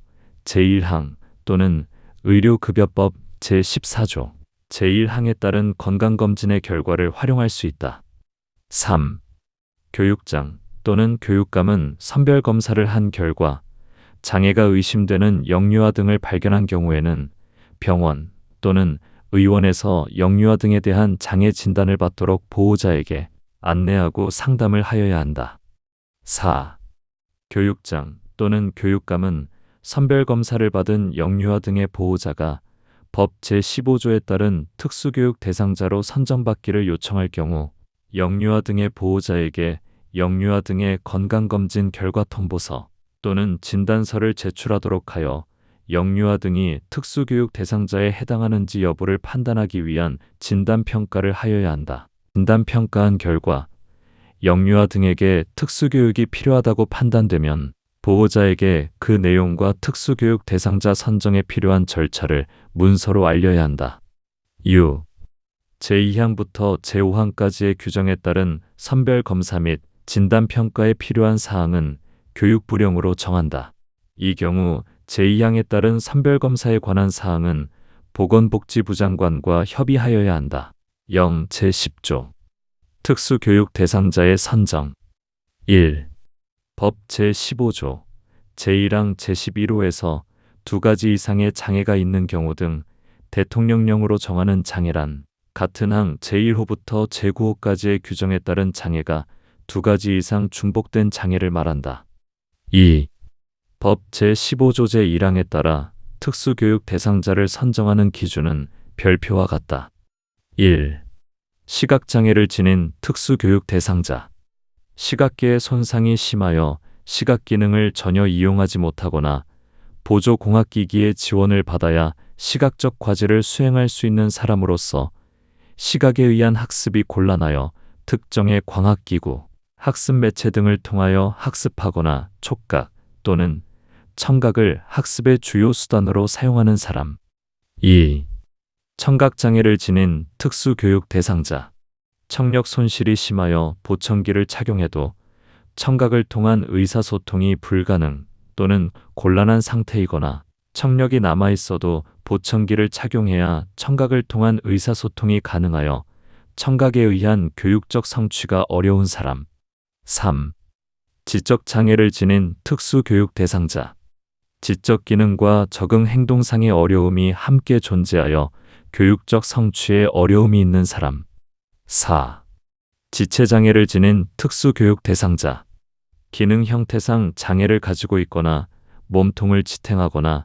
제1항 또는 의료급여법 제14조 제1항에 따른 건강검진의 결과를 활용할 수 있다. 3. 교육장 또는 교육감은 선별검사를 한 결과 장애가 의심되는 영유아 등을 발견한 경우에는 병원 또는 의원에서 영유아 등에 대한 장애 진단을 받도록 보호자에게 안내하고 상담을 하여야 한다. 4. 교육장 또는 교육감은 선별검사를 받은 영유아 등의 보호자가 법 제15조에 따른 특수교육 대상자로 선정받기를 요청할 경우 영유아 등의 보호자에게 영유아 등의 건강검진 결과 통보서 또는 진단서를 제출하도록 하여 영유아 등이 특수교육 대상자에 해당하는지 여부를 판단하기 위한 진단평가를 하여야 한다. 진단평가한 결과 영유아 등에게 특수교육이 필요하다고 판단되면 보호자에게 그 내용과 특수교육 대상자 선정에 필요한 절차를 문서로 알려야 한다. 유. 제2항부터 제5항까지의 규정에 따른 선별검사 및 진단평가에 필요한 사항은 교육부령으로 정한다. 이 경우 제2항에 따른 선별검사에 관한 사항은 보건복지부 장관과 협의하여야 한다. 0. 제10조 특수교육 대상자의 선정 1. 법 제15조 제1항 제11호에서 두 가지 이상의 장애가 있는 경우 등 대통령령으로 정하는 장애란 같은 항 제1호부터 제9호까지의 규정에 따른 장애가 두 가지 이상 중복된 장애를 말한다. 2. 법 제15조 제1항에 따라 특수교육 대상자를 선정하는 기준은 별표와 같다. 1. 시각장애를 지닌 특수교육 대상자. 시각계의 손상이 심하여 시각기능을 전혀 이용하지 못하거나 보조공학기기의 지원을 받아야 시각적 과제를 수행할 수 있는 사람으로서 시각에 의한 학습이 곤란하여 특정의 광학기구, 학습 매체 등을 통하여 학습하거나 촉각 또는 청각을 학습의 주요 수단으로 사용하는 사람. 2. 청각장애를 지닌 특수교육 대상자. 청력 손실이 심하여 보청기를 착용해도 청각을 통한 의사소통이 불가능 또는 곤란한 상태이거나 청력이 남아있어도 보청기를 착용해야 청각을 통한 의사소통이 가능하여 청각에 의한 교육적 성취가 어려운 사람. 3. 지적장애를 지닌 특수교육 대상자. 지적 기능과 적응 행동상의 어려움이 함께 존재하여 교육적 성취에 어려움이 있는 사람. 4. 지체장애를 지닌 특수교육 대상자. 기능 형태상 장애를 가지고 있거나 몸통을 지탱하거나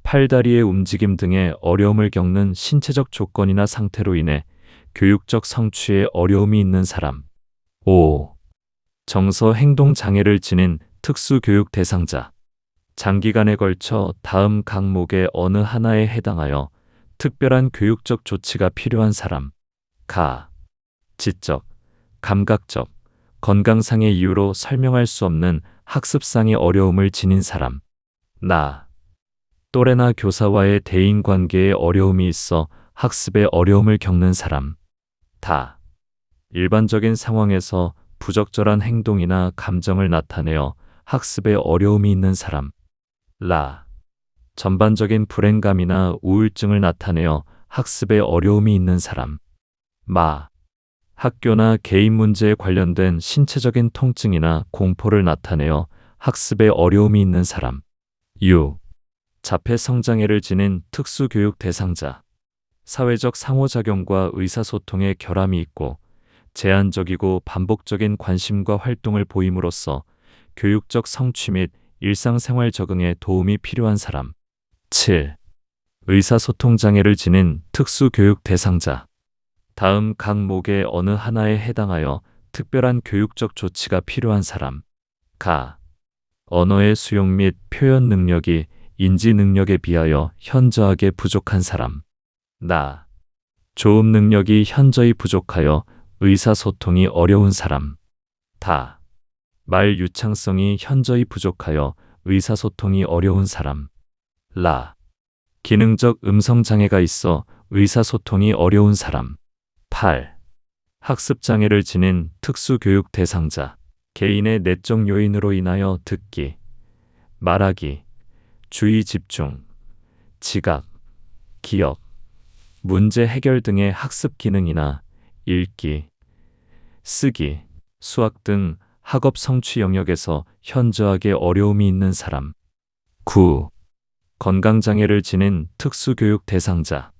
팔다리의 움직임 등의 어려움을 겪는 신체적 조건이나 상태로 인해 교육적 성취에 어려움이 있는 사람. 5. 정서 행동 장애를 지닌 특수교육 대상자. 장기간에 걸쳐 다음 강목의 어느 하나에 해당하여 특별한 교육적 조치가 필요한 사람. 가. 지적, 감각적, 건강상의 이유로 설명할 수 없는 학습상의 어려움을 지닌 사람. 나. 또래나 교사와의 대인관계에 어려움이 있어 학습에 어려움을 겪는 사람. 다. 일반적인 상황에서 부적절한 행동이나 감정을 나타내어 학습에 어려움이 있는 사람. 라. 전반적인 불행감이나 우울증을 나타내어 학습에 어려움이 있는 사람. 마. 학교나 개인 문제에 관련된 신체적인 통증이나 공포를 나타내어 학습에 어려움이 있는 사람. 6. 자폐 성장애를 지닌 특수교육 대상자. 사회적 상호작용과 의사소통에 결함이 있고 제한적이고 반복적인 관심과 활동을 보임으로써 교육적 성취 및 일상생활 적응에 도움이 필요한 사람. 7. 의사소통 장애를 지닌 특수교육 대상자. 다음 강목의 어느 하나에 해당하여 특별한 교육적 조치가 필요한 사람. 가. 언어의 수용 및 표현 능력이 인지 능력에 비하여 현저하게 부족한 사람. 나. 조음 능력이 현저히 부족하여 의사소통이 어려운 사람. 다. 말 유창성이 현저히 부족하여 의사소통이 어려운 사람. 라. 기능적 음성장애가 있어 의사소통이 어려운 사람. 8. 학습장애를 지닌 특수교육 대상자. 개인의 내적 요인으로 인하여 듣기, 말하기, 주의 집중, 지각, 기억, 문제 해결 등의 학습 기능이나 읽기, 쓰기, 수학 등 학업 성취 영역에서 현저하게 어려움이 있는 사람. 9. 건강장애를 지닌 특수교육 대상자.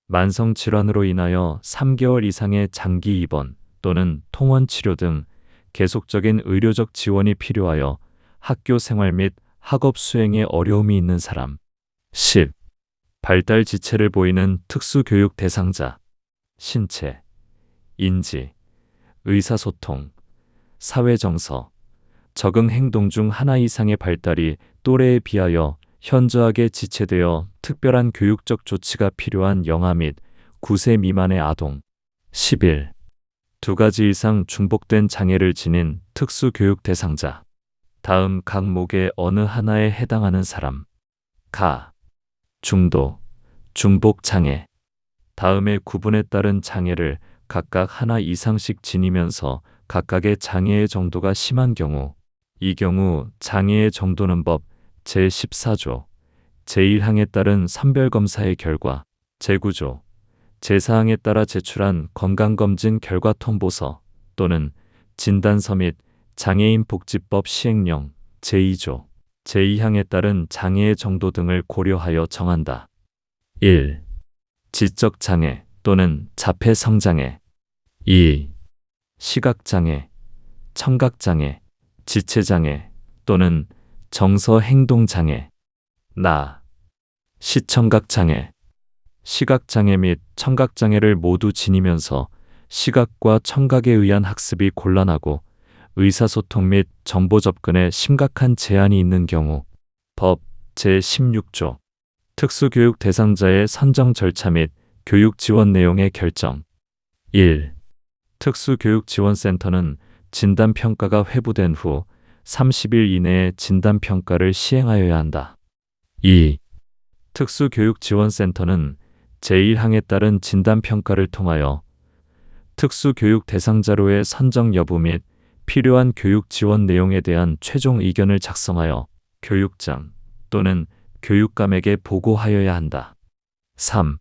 만성질환으로 인하여 3개월 이상의 장기 입원 또는 통원 치료 등 계속적인 의료적 지원이 필요하여 학교 생활 및 학업 수행에 어려움이 있는 사람. 10. 발달 지체를 보이는 특수교육 대상자. 신체, 인지, 의사소통, 사회정서, 적응 행동 중 하나 이상의 발달이 또래에 비하여 현저하게 지체되어 특별한 교육적 조치가 필요한 영아 및 9세 미만의 아동. 11. 두 가지 이상 중복된 장애를 지닌 특수교육 대상자. 다음 강목의 어느 하나에 해당하는 사람. 가. 중도, 중복 장애. 다음의 구분에 따른 장애를 각각 하나 이상씩 지니면서 각각의 장애의 정도가 심한 경우, 이 경우 장애의 정도는 법 제14조, 제1항에 따른 선별검사의 결과, 제9조, 제4항에 따라 제출한 건강검진 결과 통보서 또는 진단서 및 장애인 복지법 시행령 제2조, 제2항에 따른 장애의 정도 등을 고려하여 정한다. 1. 지적 장애 또는 자폐 성장애. 2. 시각 장애, 청각 장애, 지체 장애 또는 정서 행동 장애. 나. 시청각 장애. 시각 장애 및 청각 장애를 모두 지니면서 시각과 청각에 의한 학습이 곤란하고 의사소통 및 정보 접근에 심각한 제한이 있는 경우. 법 제16조. 특수교육 대상자의 선정 절차 및 교육 지원 내용의 결정. 1. 특수교육지원센터는 진단평가가 회부된 후 30일 이내에 진단평가를 시행하여야 한다. 2. 특수교육지원센터는 제1항에 따른 진단평가를 통하여 특수교육 대상자로의 선정 여부 및 필요한 교육 지원 내용에 대한 최종 의견을 작성하여 교육장 또는 교육감에게 보고하여야 한다. 3.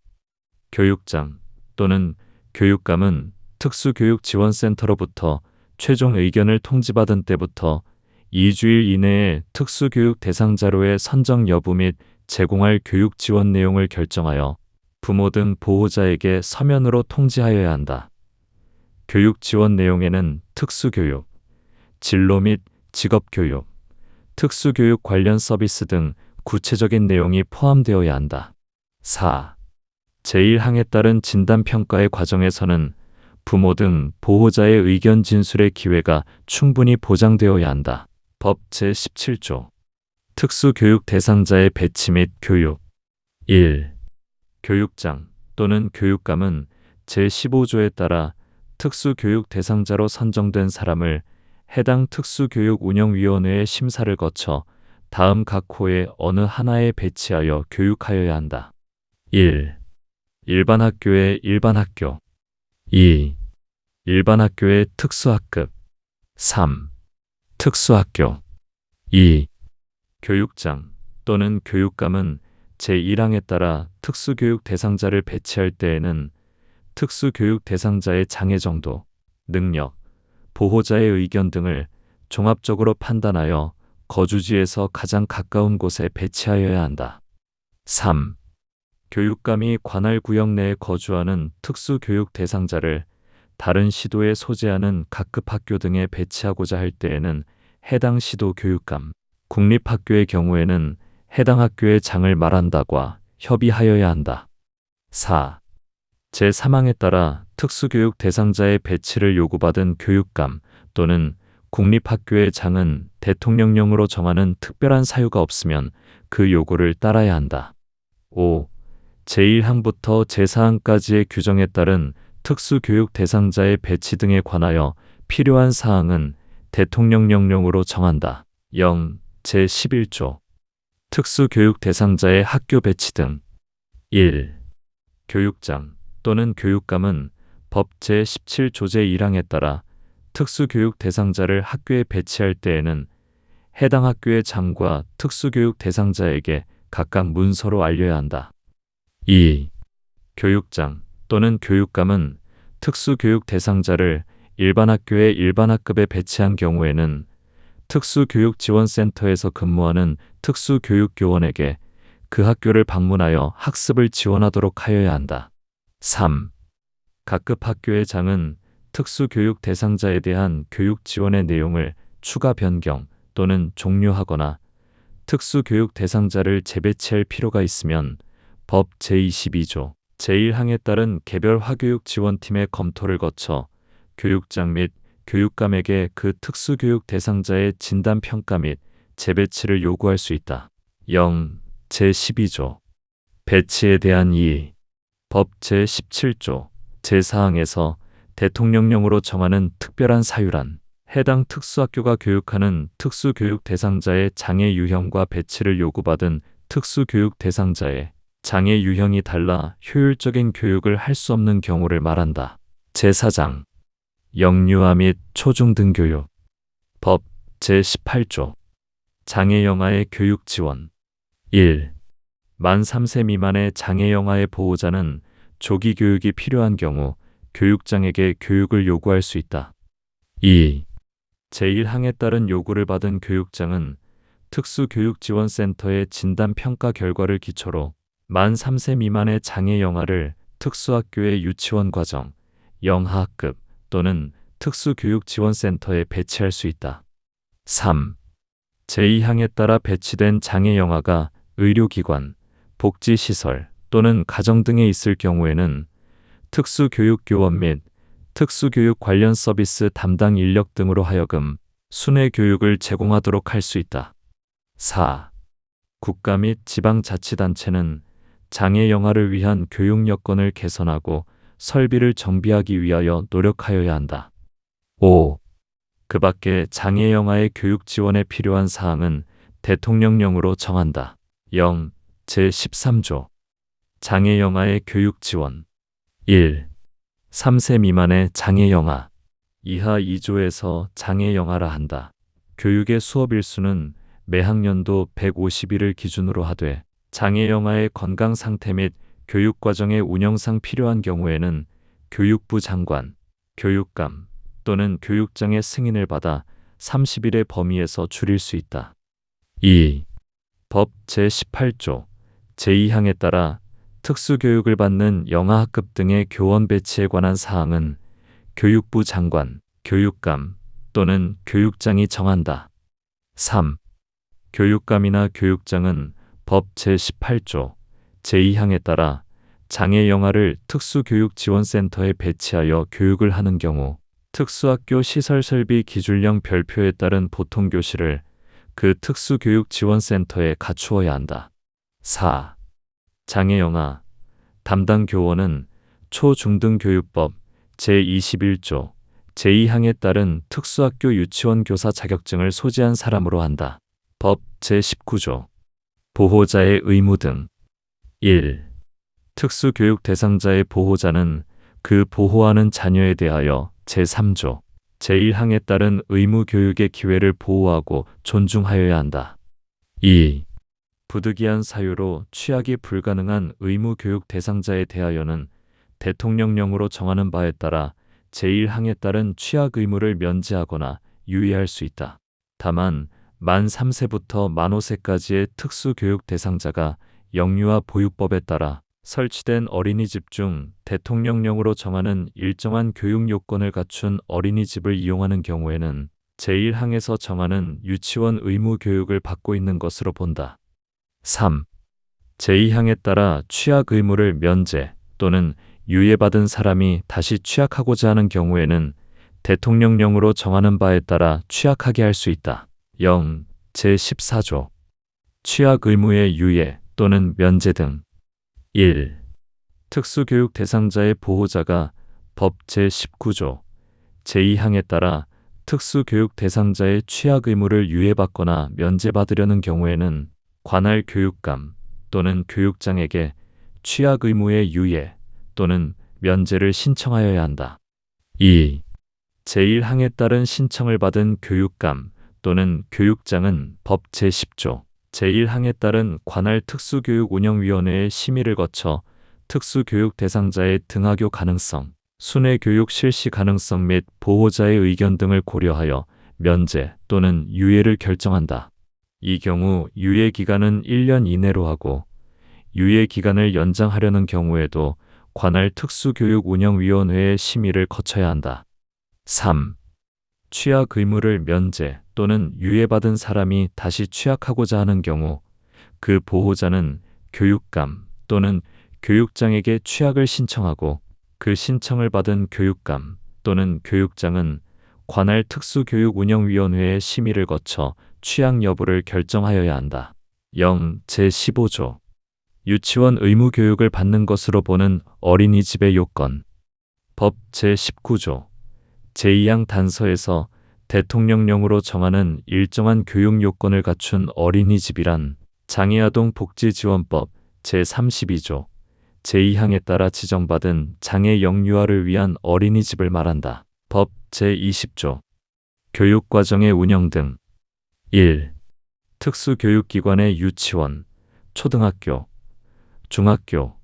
교육장 또는 교육감은 특수교육지원센터로부터 최종 의견을 통지받은 때부터 2주일 이내에 특수교육 대상자로의 선정 여부 및 제공할 교육 지원 내용을 결정하여 부모 등 보호자에게 서면으로 통지하여야 한다. 교육 지원 내용에는 특수교육, 진로 및 직업교육, 특수교육 관련 서비스 등 구체적인 내용이 포함되어야 한다. 4. 제1항에 따른 진단평가의 과정에서는 부모 등 보호자의 의견 진술의 기회가 충분히 보장되어야 한다. 법 제17조. 특수교육 대상자의 배치 및 교육. 1. 교육장 또는 교육감은 제15조에 따라 특수교육 대상자로 선정된 사람을 해당 특수교육운영위원회의 심사를 거쳐 다음 각 호의 어느 하나에 배치하여 교육하여야 한다. 1. 일반학교의 일반학교. 2. 일반학교의 특수학급. 3. 특수학교. 2. 교육장 또는 교육감은 제1항에 따라 특수교육 대상자를 배치할 때에는 특수교육 대상자의 장애 정도, 능력, 보호자의 의견 등을 종합적으로 판단하여 거주지에서 가장 가까운 곳에 배치하여야 한다. 3. 교육감이 관할 구역 내에 거주하는 특수교육 대상자를 다른 시도에 소재하는 각급 학교 등에 배치하고자 할 때에는 해당 시도 교육감, 국립학교의 경우에는 해당 학교의 장을 말한다과 협의하여야 한다. 4. 제3항에 따라 특수교육 대상자의 배치를 요구받은 교육감 또는 국립학교의 장은 대통령령으로 정하는 특별한 사유가 없으면 그 요구를 따라야 한다. 5. 제1항부터 제4항까지의 규정에 따른 특수교육 대상자의 배치 등에 관하여 필요한 사항은 대통령령령으로 정한다. 0. 제11조. 특수교육 대상자의 학교 배치 등. 1. 교육장 또는 교육감은 법 제17조 제1항에 따라 특수교육 대상자를 학교에 배치할 때에는 해당 학교의 장과 특수교육 대상자에게 각각 문서로 알려야 한다. 2. 교육장 또는 교육감은 특수교육 대상자를 일반학교의 일반학급에 배치한 경우에는 특수교육지원센터에서 근무하는 특수교육교원에게 그 학교를 방문하여 학습을 지원하도록 하여야 한다. 3. 각급 학교의 장은 특수교육 대상자에 대한 교육 지원의 내용을 추가 변경 또는 종료하거나 특수교육 대상자를 재배치할 필요가 있으면 법 제22조 제1항에 따른 개별 화교육 지원팀의 검토를 거쳐 교육장 및 교육감에게 그 특수교육 대상자의 진단평가 및 재배치를 요구할 수 있다. 0. 제12조 배치에 대한 이의. 법 제17조 제4항에서 대통령령으로 정하는 특별한 사유란 해당 특수학교가 교육하는 특수교육 대상자의 장애 유형과 배치를 요구받은 특수교육 대상자의 장애 유형이 달라 효율적인 교육을 할 수 없는 경우를 말한다. 제4장 영유아 및 초중등교육. 법 제18조 장애영아의 교육 지원. 1. 만 3세 미만의 장애영아의 보호자는 조기 교육이 필요한 경우 교육장에게 교육을 요구할 수 있다. 2. 제1항에 따른 요구를 받은 교육장은 특수교육지원센터의 진단평가 결과를 기초로 만 3세 미만의 장애 영아를 특수학교의 유치원 과정, 영하학급 또는 특수교육지원센터에 배치할 수 있다. 3. 제2항에 따라 배치된 장애영아가 의료기관, 복지시설 또는 가정 등에 있을 경우에는 특수교육교원 및 특수교육 관련 서비스 담당 인력 등으로 하여금 순회 교육을 제공하도록 할 수 있다. 4. 국가 및 지방자치단체는 장애영아를 위한 교육 여건을 개선하고 설비를 정비하기 위하여 노력하여야 한다. 5. 그 밖에 장애영아의 교육 지원에 필요한 사항은 대통령령으로 정한다. 0. 제13조 장애영아의 교육 지원 1. 3세 미만의 장애영아 이하 2조에서 장애영아라 한다. 교육의 수업 일수는 매 학년도 150일을 기준으로 하되 장애영아의 건강 상태 및 교육과정의 운영상 필요한 경우에는 교육부 장관, 교육감 또는 교육장의 승인을 받아 30일의 범위에서 줄일 수 있다. 2. 법 제18조 제2항에 따라 특수교육을 받는 영아학급 등의 교원 배치에 관한 사항은 교육부 장관, 교육감 또는 교육장이 정한다. 3. 교육감이나 교육장은 법 제18조 제2항에 따라 장애영아를 특수교육지원센터에 배치하여 교육을 하는 경우 특수학교 시설설비 기준령 별표에 따른 보통교실을 그 특수교육지원센터에 갖추어야 한다. 4. 장애영아 담당 교원은 초중등교육법 제21조 제2항에 따른 특수학교 유치원 교사 자격증을 소지한 사람으로 한다. 법 제19조 보호자의 의무 등 1. 특수교육 대상자의 보호자는 그 보호하는 자녀에 대하여 제3조 제1항에 따른 의무 교육의 기회를 보호하고 존중하여야 한다. 2. 부득이한 사유로 취학이 불가능한 의무 교육 대상자에 대하여는 대통령령으로 정하는 바에 따라 제1항에 따른 취학 의무를 면제하거나 유예할 수 있다. 다만 만 3세부터 만 5세까지의 특수교육 대상자가 영유아 보육법에 따라 설치된 어린이집 중 대통령령으로 정하는 일정한 교육 요건을 갖춘 어린이집을 이용하는 경우에는 제1항에서 정하는 유치원 의무 교육을 받고 있는 것으로 본다. 3. 제2항에 따라 취학 의무를 면제 또는 유예받은 사람이 다시 취학하고자 하는 경우에는 대통령령으로 정하는 바에 따라 취학하게 할 수 있다. 0. 제14조 취학 의무의 유예 또는 면제 등 1. 특수교육 대상자의 보호자가 법 제19조 제2항에 따라 특수교육 대상자의 취학 의무를 유예받거나 면제받으려는 경우에는 관할 교육감 또는 교육장에게 취학 의무의 유예 또는 면제를 신청하여야 한다. 2. 제1항에 따른 신청을 받은 교육감 또는 교육장은 법 제10조 제1항에 따른 관할 특수교육운영위원회의 심의를 거쳐 특수교육 대상자의 등하교 가능성, 순회 교육 실시 가능성 및 보호자의 의견 등을 고려하여 면제 또는 유예를 결정한다. 이 경우 유예 기간은 1년 이내로 하고 유예 기간을 연장하려는 경우에도 관할 특수교육운영위원회의 심의를 거쳐야 한다. 3. 취학 의무를 면제 또는 유예받은 사람이 다시 취학하고자 하는 경우 그 보호자는 교육감 또는 교육장에게 취학을 신청하고 그 신청을 받은 교육감 또는 교육장은 관할 특수교육운영위원회의 심의를 거쳐 취학 여부를 결정하여야 한다. 0. 제15조 유치원 의무 교육을 받는 것으로 보는 어린이집의 요건 법 제19조 제2항 단서에서 대통령령으로 정하는 일정한 교육 요건을 갖춘 어린이집이란 장애아동 복지지원법 제32조 제2항에 따라 지정받은 장애 영유아를 위한 어린이집을 말한다. 법 제20조 교육과정의 운영 등 1. 특수교육기관의 유치원, 초등학교, 중학교,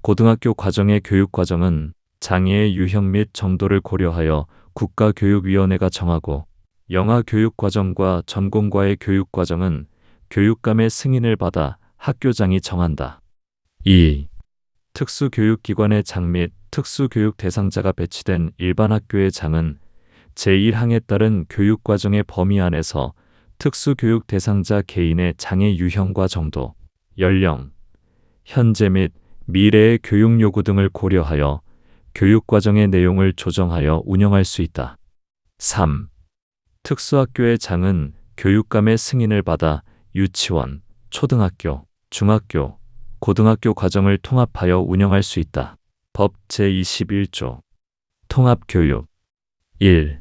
고등학교 과정의 교육과정은 장애의 유형 및 정도를 고려하여 국가교육위원회가 정하고 영아교육과정과 전공과의 교육과정은 교육감의 승인을 받아 학교장이 정한다. 2. 특수교육기관의 장 및 특수교육 대상자가 배치된 일반 학교의 장은 제1항에 따른 교육과정의 범위 안에서 특수교육 대상자 개인의 장애 유형과 정도, 연령, 현재 및 미래의 교육 요구 등을 고려하여 교육과정의 내용을 조정하여 운영할 수 있다. 3. 특수학교의 장은 교육감의 승인을 받아 유치원, 초등학교, 중학교, 고등학교 과정을 통합하여 운영할 수 있다. 법 제21조 통합교육 1.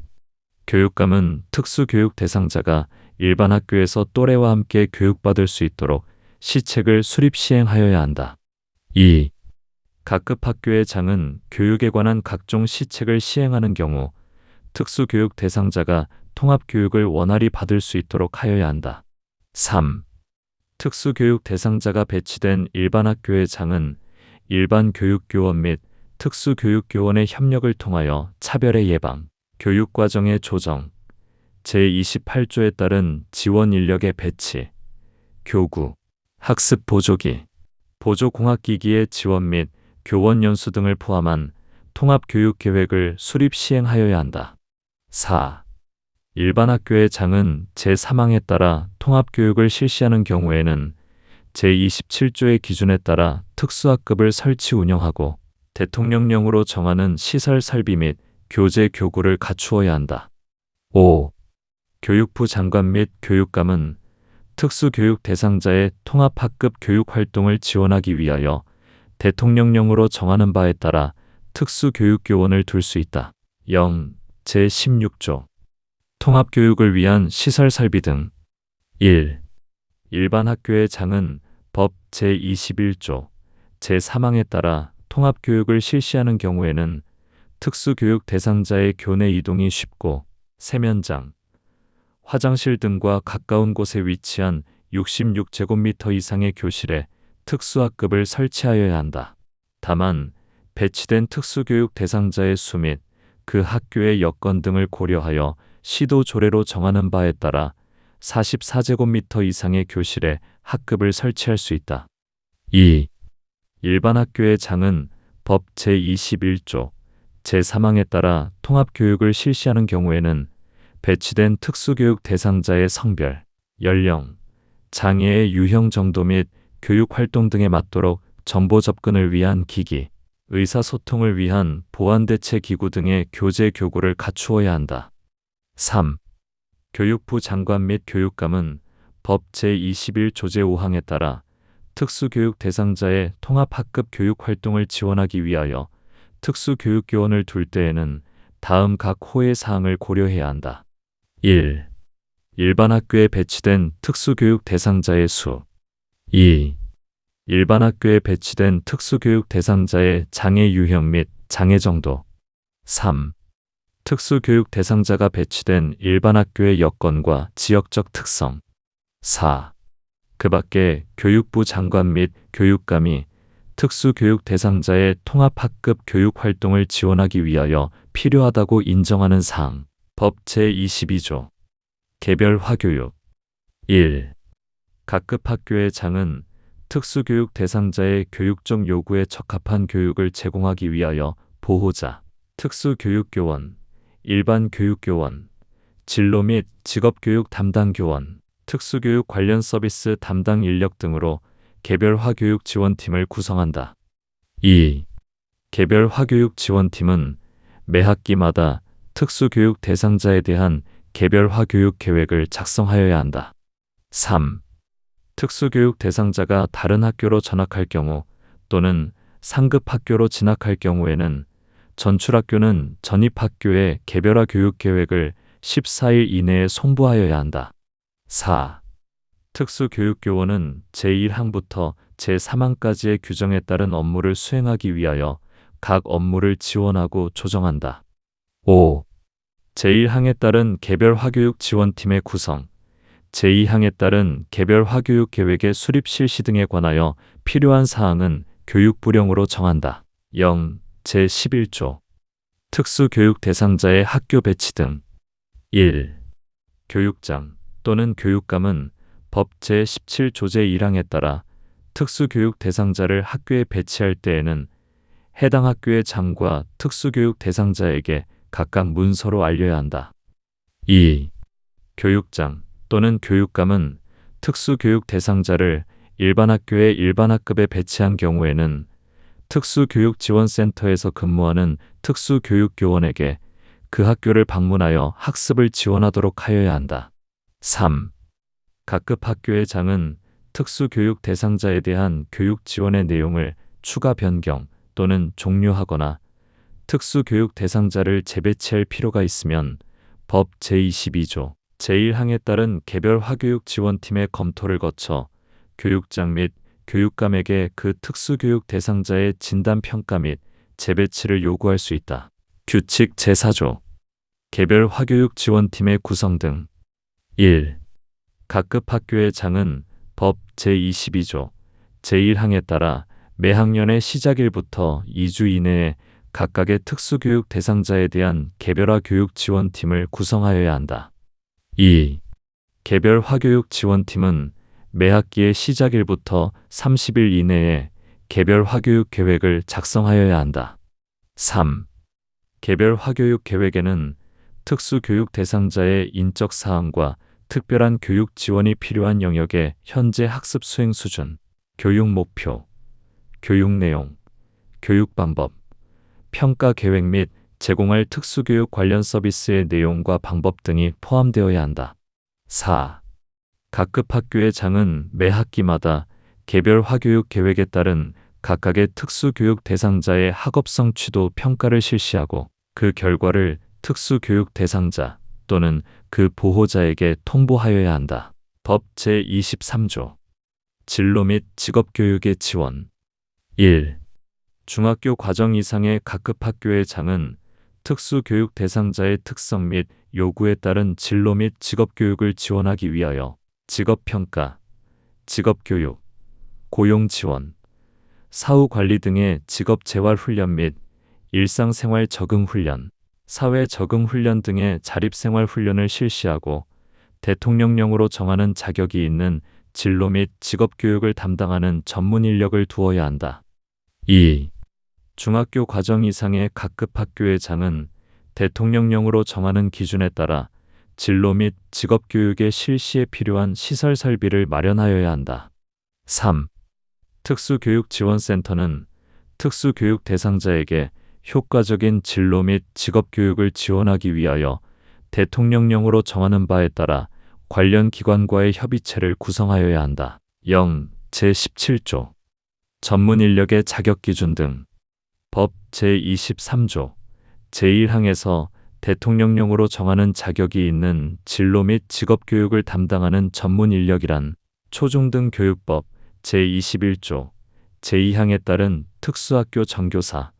교육감은 특수교육 대상자가 일반 학교에서 또래와 함께 교육받을 수 있도록 시책을 수립 시행하여야 한다. 2. 각급 학교의 장은 교육에 관한 각종 시책을 시행하는 경우 특수교육 대상자가 통합교육을 원활히 받을 수 있도록 하여야 한다. 3. 특수교육 대상자가 배치된 일반 학교의 장은 일반 교육교원 및 특수교육교원의 협력을 통하여 차별의 예방, 교육과정의 조정, 제28조에 따른 지원 인력의 배치, 교구, 학습 보조기, 보조공학기기의 지원 및 교원 연수 등을 포함한 통합교육계획을 수립 시행하여야 한다. 4. 일반 학교의 장은 제3항에 따라 통합교육을 실시하는 경우에는 제27조의 기준에 따라 특수학급을 설치 운영하고 대통령령으로 정하는 시설 설비 및 교재 교구를 갖추어야 한다. 5. 교육부 장관 및 교육감은 특수교육 대상자의 통합학급 교육활동을 지원하기 위하여 대통령령으로 정하는 바에 따라 특수교육교원을 둘 수 있다. 0. 제16조 통합교육을 위한 시설 설비 등 1. 일반 학교의 장은 법 제21조 제3항에 따라 통합교육을 실시하는 경우에는 특수교육 대상자의 교내 이동이 쉽고 세면장, 화장실 등과 가까운 곳에 위치한 66제곱미터 이상의 교실에 특수학급을 설치하여야 한다. 다만 배치된 특수교육 대상자의 수 및 그 학교의 여건 등을 고려하여 시도 조례로 정하는 바에 따라 44제곱미터 이상의 교실에 학급을 설치할 수 있다. 2. 일반 학교의 장은 법 제21조 제3항에 따라 통합교육을 실시하는 경우에는 배치된 특수교육 대상자의 성별, 연령, 장애의 유형 정도 및 교육활동 등에 맞도록 정보 접근을 위한 기기, 의사소통을 위한 보안대체기구 등의 교재 교구를 갖추어야 한다. 3. 교육부 장관 및 교육감은 법 제21조 제5항에 따라 특수교육 대상자의 통합학급 교육활동을 지원하기 위하여 특수교육교원을 둘 때에는 다음 각 호의 사항을 고려해야 한다. 1. 일반 학교에 배치된 특수교육 대상자의 수. 2. 일반 학교에 배치된 특수교육 대상자의 장애 유형 및 장애 정도. 3. 특수교육 대상자가 배치된 일반 학교의 여건과 지역적 특성. 4. 그 밖에 교육부 장관 및 교육감이 특수교육 대상자의 통합학급 교육활동을 지원하기 위하여 필요하다고 인정하는 사항. 법 제22조 개별 화교육 1. 각급 학교의 장은 특수교육 대상자의 교육적 요구에 적합한 교육을 제공하기 위하여 보호자, 특수교육교원, 일반 교육교원, 진로 및 직업교육 담당 교원, 특수교육 관련 서비스 담당 인력 등으로 개별화교육 지원팀을 구성한다. 2. 개별화교육 지원팀은 매 학기마다 특수교육 대상자에 대한 개별화교육 계획을 작성하여야 한다. 3. 특수교육 대상자가 다른 학교로 전학할 경우 또는 상급 학교로 진학할 경우에는 전출학교는 전입학교에 개별화 교육 계획을 14일 이내에 송부하여야 한다. 4. 특수교육교원은 제1항부터 제3항까지의 규정에 따른 업무를 수행하기 위하여 각 업무를 지원하고 조정한다. 5. 제1항에 따른 개별화교육 지원팀의 구성, 제2항에 따른 개별화교육 계획의 수립 실시 등에 관하여 필요한 사항은 교육부령으로 정한다. 0. 제11조 특수교육 대상자의 학교 배치 등 1. 교육장 또는 교육감은 법 제17조 제1항에 따라 특수교육 대상자를 학교에 배치할 때에는 해당 학교의 장과 특수교육 대상자에게 각각 문서로 알려야 한다. 2. 교육장 또는 교육감은 특수교육 대상자를 일반 학교의 일반 학급에 배치한 경우에는 특수교육지원센터에서 근무하는 특수교육교원에게 그 학교를 방문하여 학습을 지원하도록 하여야 한다. 3. 각급 학교의 장은 특수교육 대상자에 대한 교육 지원의 내용을 추가 변경 또는 종료하거나 특수교육 대상자를 재배치할 필요가 있으면 법 제22조 제1항에 따른 개별 화교육 지원팀의 검토를 거쳐 교육장 및 교육감에게 그 특수교육 대상자의 진단평가 및 재배치를 요구할 수 있다. 규칙 제4조 개별 화교육 지원팀의 구성 등 1. 각급 학교의 장은 법 제22조 제1항에 따라 매 학년의 시작일부터 2주 이내에 각각의 특수교육 대상자에 대한 개별화 교육 지원팀을 구성하여야 한다. 2. 개별 화교육 지원팀은 매 학기의 시작일부터 30일 이내에 개별 화교육 계획을 작성하여야 한다. 3. 개별 화교육 계획에는 특수교육 대상자의 인적 사항과 특별한 교육 지원이 필요한 영역의 현재 학습 수행 수준, 교육 목표, 교육 내용, 교육 방법, 평가 계획 및 제공할 특수교육 관련 서비스의 내용과 방법 등이 포함되어야 한다. 4. 각급 학교의 장은 매 학기마다 개별 화교육 계획에 따른 각각의 특수교육 대상자의 학업성 취도 평가를 실시하고 그 결과를 특수교육 대상자 또는 그 보호자에게 통보하여야 한다. 법 제23조 진로 및 직업교육의 지원 1. 중학교 과정 이상의 각급 학교의 장은 특수교육 대상자의 특성 및 요구에 따른 진로 및 직업교육을 지원하기 위하여 직업평가, 직업교육, 고용지원, 사후관리 등의 직업재활훈련 및 일상생활 적응훈련, 사회적응훈련 등의 자립생활훈련을 실시하고 대통령령으로 정하는 자격이 있는 진로 및 직업교육을 담당하는 전문 인력을 두어야 한다. 2. 중학교 과정 이상의 각급 학교의 장은 대통령령으로 정하는 기준에 따라 진로 및 직업교육의 실시에 필요한 시설 설비를 마련하여야 한다. 3. 특수교육지원센터는 특수교육 대상자에게 효과적인 진로 및 직업교육을 지원하기 위하여 대통령령으로 정하는 바에 따라 관련 기관과의 협의체를 구성하여야 한다. 0. 제17조 전문 인력의 자격 기준 등 법 제23조 제1항에서 대통령령으로 정하는 자격이 있는 진로 및 직업교육을 담당하는 전문 인력이란 초중등 교육법 제21조 제2항에 따른 특수학교 정교사,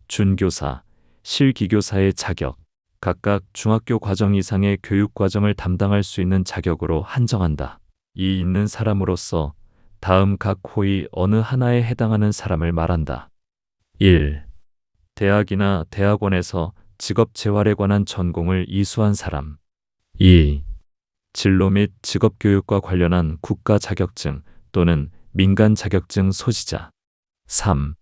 준교사, 실기교사의 자격, 각각 중학교 과정 이상의 교육과정을 담당할 수 있는 자격으로 한정한다. 이 있는 사람으로서 다음 각 호의 어느 하나에 해당하는 사람을 말한다. 1. 대학이나 대학원에서 직업재활에 관한 전공을 이수한 사람. 2. 진로 및 직업교육과 관련한 국가 자격증 또는 민간 자격증 소지자. 3.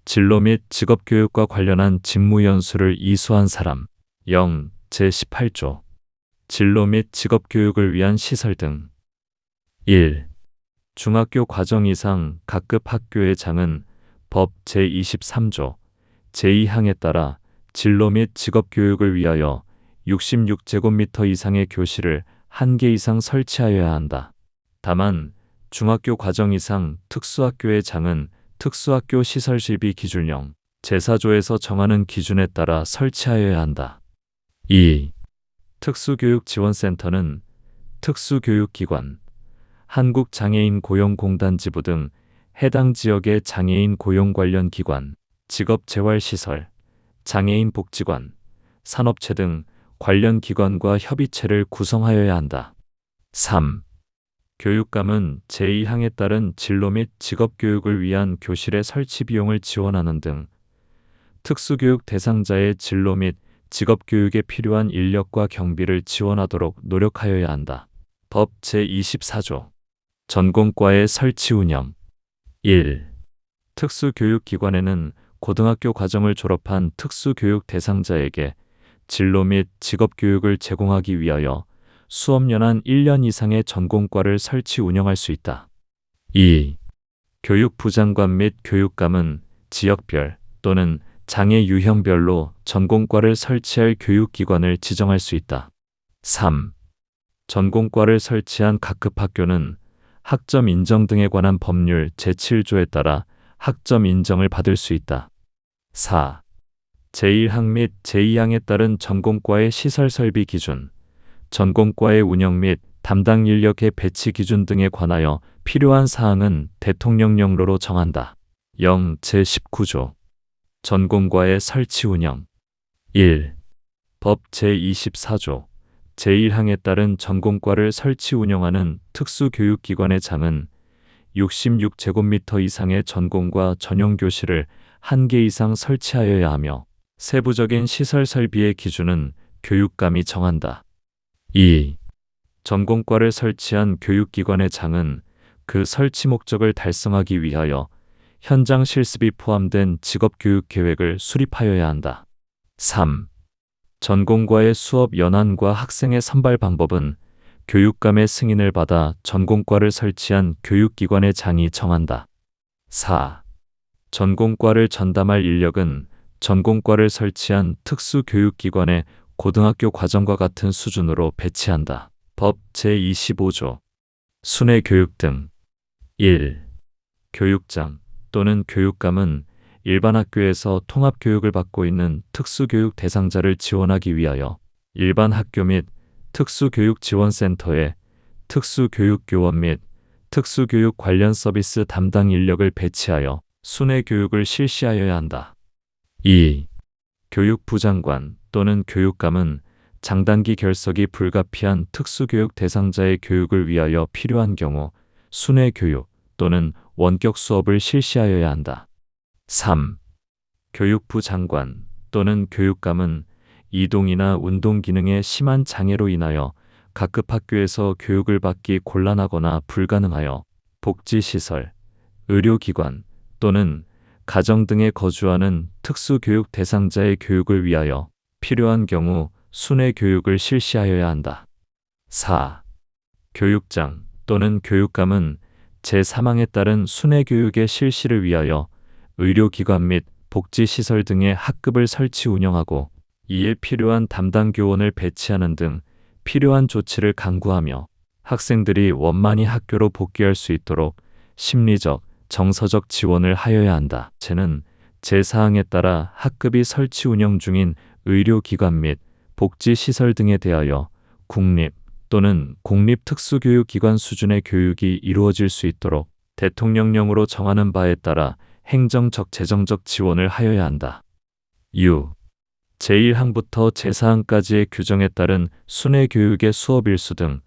진로 및 직업교육과 관련한 직무연수를 이수한 사람. 0. 제18조 진로 및 직업교육을 위한 시설 등 1. 중학교 과정 이상 각급 학교의 장은 법 제23조 제2항에 따라 진로 및 직업교육을 위하여 66제곱미터 이상의 교실을 1개 이상 설치하여야 한다. 다만 중학교 과정 이상 특수학교의 장은 특수학교 시설실비 기준령 제4조에서 정하는 기준에 따라 설치하여야 한다. 2. 특수교육지원센터는 특수교육기관, 한국장애인고용공단지부 등 해당 지역의 장애인 고용 관련 기관, 직업재활시설, 장애인 복지관, 산업체 등 관련 기관과 협의체를 구성하여야 한다. 3. 교육감은 제2항에 따른 진로 및 직업교육을 위한 교실의 설치 비용을 지원하는 등 특수교육 대상자의 진로 및 직업교육에 필요한 인력과 경비를 지원하도록 노력하여야 한다. 법 제24조 전공과의 설치 운영 1. 특수교육기관에는 고등학교 과정을 졸업한 특수교육 대상자에게 진로 및 직업교육을 제공하기 위하여 수업연한 1년 이상의 전공과를 설치 운영할 수 있다. 2. 교육부 장관 및 교육감은 지역별 또는 장애 유형별로 전공과를 설치할 교육기관을 지정할 수 있다. 3. 전공과를 설치한 각급 학교는 학점 인정 등에 관한 법률 제7조에 따라 학점 인정을 받을 수 있다. 4. 제1항 및 제2항에 따른 전공과의 시설 설비 기준, 전공과의 운영 및 담당 인력의 배치 기준 등에 관하여 필요한 사항은 대통령령으로 정한다. 0. 제19조 전공과의 설치 운영 1. 법 제24조 제1항에 따른 전공과를 설치 운영하는 특수교육기관의 장은 66제곱미터 이상의 전공과 전용교실을 1개 이상 설치하여야 하며 세부적인 시설 설비의 기준은 교육감이 정한다. 2. 전공과를 설치한 교육기관의 장은 그 설치 목적을 달성하기 위하여 현장 실습이 포함된 직업교육 계획을 수립하여야 한다. 3. 전공과의 수업 연한과 학생의 선발 방법은 교육감의 승인을 받아 전공과를 설치한 교육기관의 장이 정한다. 4. 전공과를 전담할 인력은 전공과를 설치한 특수교육기관의 고등학교 과정과 같은 수준으로 배치한다. 법 제25조 순회교육 등 1. 교육장 또는 교육감은 일반 학교에서 통합교육을 받고 있는 특수교육 대상자를 지원하기 위하여 일반 학교 및 특수교육지원센터에 특수교육교원 및 특수교육 관련 서비스 담당 인력을 배치하여 순회교육을 실시하여야 한다. 2. 교육부 장관 또는 교육감은 장단기 결석이 불가피한 특수교육 대상자의 교육을 위하여 필요한 경우 순회교육 또는 원격 수업을 실시하여야 한다. 3. 교육부 장관 또는 교육감은 이동이나 운동 기능에 심한 장애로 인하여 각급 학교에서 교육을 받기 곤란하거나 불가능하여 복지시설, 의료기관 또는 가정 등에 거주하는 특수교육 대상자의 교육을 위하여 필요한 경우 순회교육을 실시하여야 한다. 4. 교육장 또는 교육감은 제3항에 따른 순회교육의 실시를 위하여 의료기관 및 복지시설 등의 학급을 설치 운영하고 이에 필요한 담당 교원을 배치하는 등 필요한 조치를 강구하며 학생들이 원만히 학교로 복귀할 수 있도록 심리적, 정서적 지원을 하여야 한다. 쟤는 제4항에 따라 학급이 설치 운영 중인 의료기관 및 복지시설 등에 대하여 국립 또는 공립특수교육기관 수준의 교육이 이루어질 수 있도록 대통령령으로 정하는 바에 따라 행정적 재정적 지원을 하여야 한다. 6. 제1항부터 제4항까지의 규정에 따른 순회교육의 수업 일수 등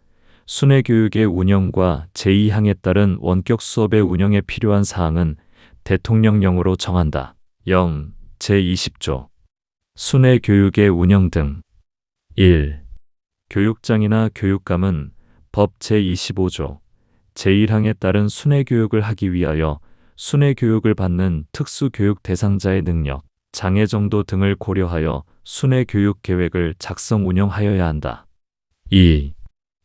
순회교육의 운영과 제2항에 따른 원격 수업의 운영에 필요한 사항은 대통령령으로 정한다. 0. 제20조 순회교육의 운영 등 1. 교육장이나 교육감은 법 제25조 제1항에 따른 순회교육을 하기 위하여 순회교육을 받는 특수교육 대상자의 능력, 장애 정도 등을 고려하여 순회교육 계획을 작성 운영하여야 한다. 2.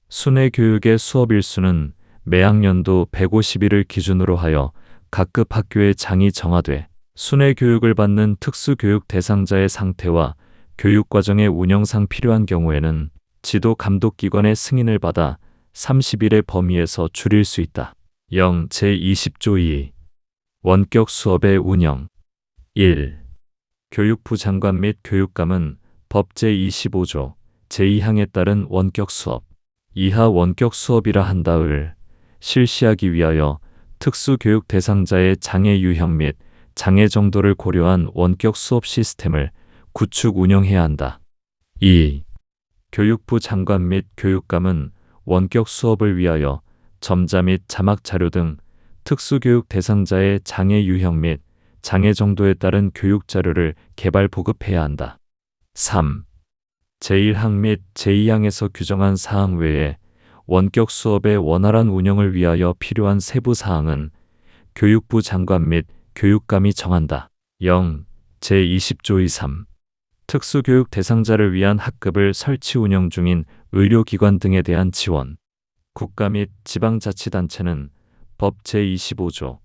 순회교육의 수업 일수는 매 학년도 150일을 기준으로 하여 각급 학교의 장이 정하되 순회교육을 받는 특수교육 대상자의 상태와 교육과정의 운영상 필요한 경우에는 지도 감독기관의 승인을 받아 30일의 범위에서 줄일 수 있다. 0. 제20조 2. 원격 수업의 운영 1. 교육부 장관 및 교육감은 법 제25조 제2항에 따른 원격 수업, 이하 원격 수업이라 한다을 실시하기 위하여 특수교육 대상자의 장애 유형 및 장애 정도를 고려한 원격 수업 시스템을 구축 운영해야 한다. 2. 교육부 장관 및 교육감은 원격 수업을 위하여 점자 및 자막 자료 등 특수교육 대상자의 장애 유형 및 장애 정도에 따른 교육 자료를 개발 보급해야 한다. 3. 제1항 및 제2항에서 규정한 사항 외에 원격 수업의 원활한 운영을 위하여 필요한 세부 사항은 교육부 장관 및 교육감이 정한다. 0. 제20조 2.3 특수교육 대상자를 위한 학급을 설치 운영 중인 의료기관 등에 대한 지원. 국가 및 지방자치단체는 법 제25조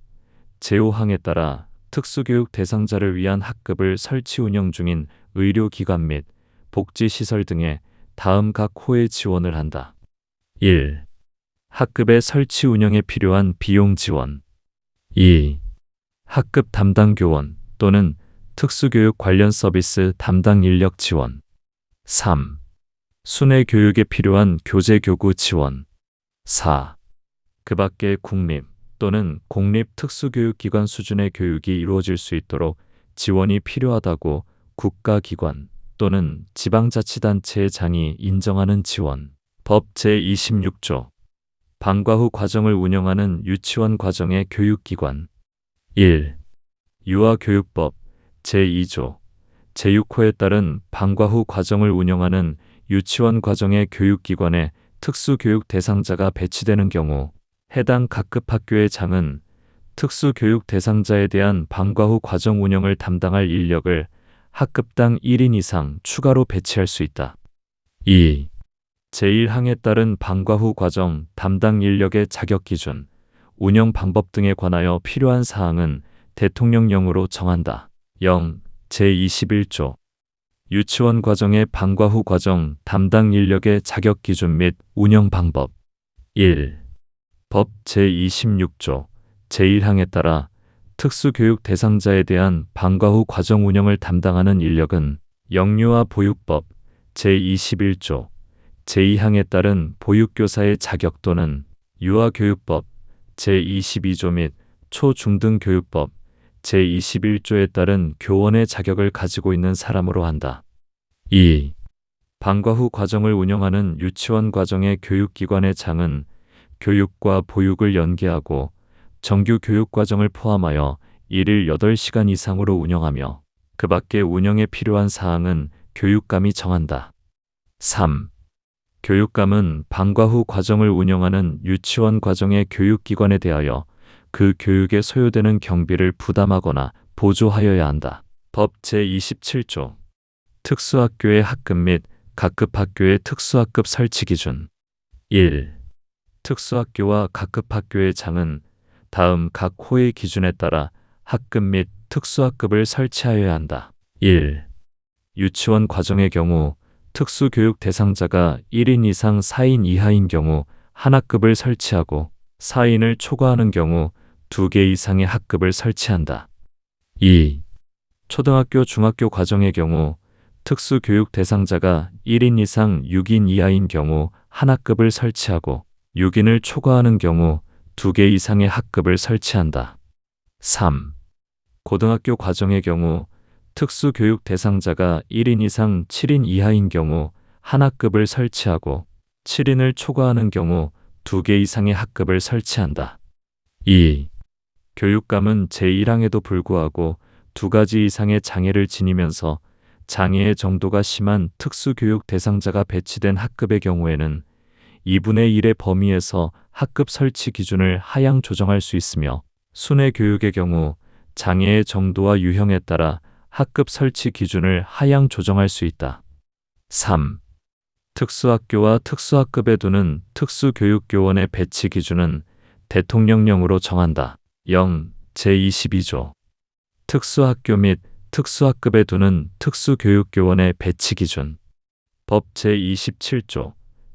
제5항에 따라 특수교육 대상자를 위한 학급을 설치 운영 중인 의료기관 및 복지시설 등에 다음 각 호의 지원을 한다. 1. 학급의 설치 운영에 필요한 비용 지원. 2. 학급 담당 교원 또는 특수교육 관련 서비스 담당 인력 지원. 3. 순회 교육에 필요한 교재 교구 지원. 4. 그 밖의 국립 또는 공립 특수교육기관 수준의 교육이 이루어질 수 있도록 지원이 필요하다고 국가기관 또는 지방자치단체의 장이 인정하는 지원. 법 제26조 방과 후 과정을 운영하는 유치원 과정의 교육기관. 1. 유아교육법 제2조 제6호에 따른 방과 후 과정을 운영하는 유치원 과정의 교육기관에 특수교육 대상자가 배치되는 경우 해당 각급 학교의 장은 특수교육 대상자에 대한 방과 후 과정 운영을 담당할 인력을 학급당 1인 이상 추가로 배치할 수 있다. 2. 제1항에 따른 방과 후 과정 담당 인력의 자격 기준, 운영 방법 등에 관하여 필요한 사항은 대통령령으로 정한다. 0. 제21조 유치원 과정의 방과 후 과정 담당 인력의 자격 기준 및 운영 방법. 1. 법 제26조 제1항에 따라 특수교육 대상자에 대한 방과 후 과정 운영을 담당하는 인력은 영유아 보육법 제21조 제2항에 따른 보육교사의 자격 또는 유아교육법 제22조 및 초중등교육법 제21조에 따른 교원의 자격을 가지고 있는 사람으로 한다. 2. 방과 후 과정을 운영하는 유치원 과정의 교육기관의 장은 교육과 보육을 연계하고 정규 교육 과정을 포함하여 일일 8시간 이상으로 운영하며 그 밖의 운영에 필요한 사항은 교육감이 정한다. 3. 교육감은 방과 후 과정을 운영하는 유치원 과정의 교육기관에 대하여 그 교육에 소요되는 경비를 부담하거나 보조하여야 한다. 법 제27조 특수학교의 학급 및 각급 학교의 특수학급 설치 기준. 1. 특수학교와 각급 학교의 장은 다음 각 호의 기준에 따라 학급 및 특수학급을 설치하여야 한다. 1. 유치원 과정의 경우 특수교육 대상자가 1인 이상 4인 이하인 경우 한 학급을 설치하고 4인을 초과하는 경우 2개 이상의 학급을 설치한다. 2. 초등학교 중학교 과정의 경우 특수교육 대상자가 1인 이상 6인 이하인 경우 한 학급을 설치하고 6인을 초과하는 경우 2개 이상의 학급을 설치한다. 3. 고등학교 과정의 경우 특수교육 대상자가 1인 이상 7인 이하인 경우 한 학급을 설치하고 7인을 초과하는 경우 2개 이상의 학급을 설치한다. 2. 교육감은 제1항에도 불구하고 2가지 이상의 장애를 지니면서 장애의 정도가 심한 특수교육 대상자가 배치된 학급의 경우에는 2분의 1의 범위에서 학급 설치 기준을 하향 조정할 수 있으며 순회 교육의 경우 장애의 정도와 유형에 따라 학급 설치 기준을 하향 조정할 수 있다. 3. 특수학교와 특수학급에 두는 특수교육교원의 배치 기준은 대통령령으로 정한다. 0. 제22조 특수학교 및 특수학급에 두는 특수교육교원의 배치 기준. 법 제27조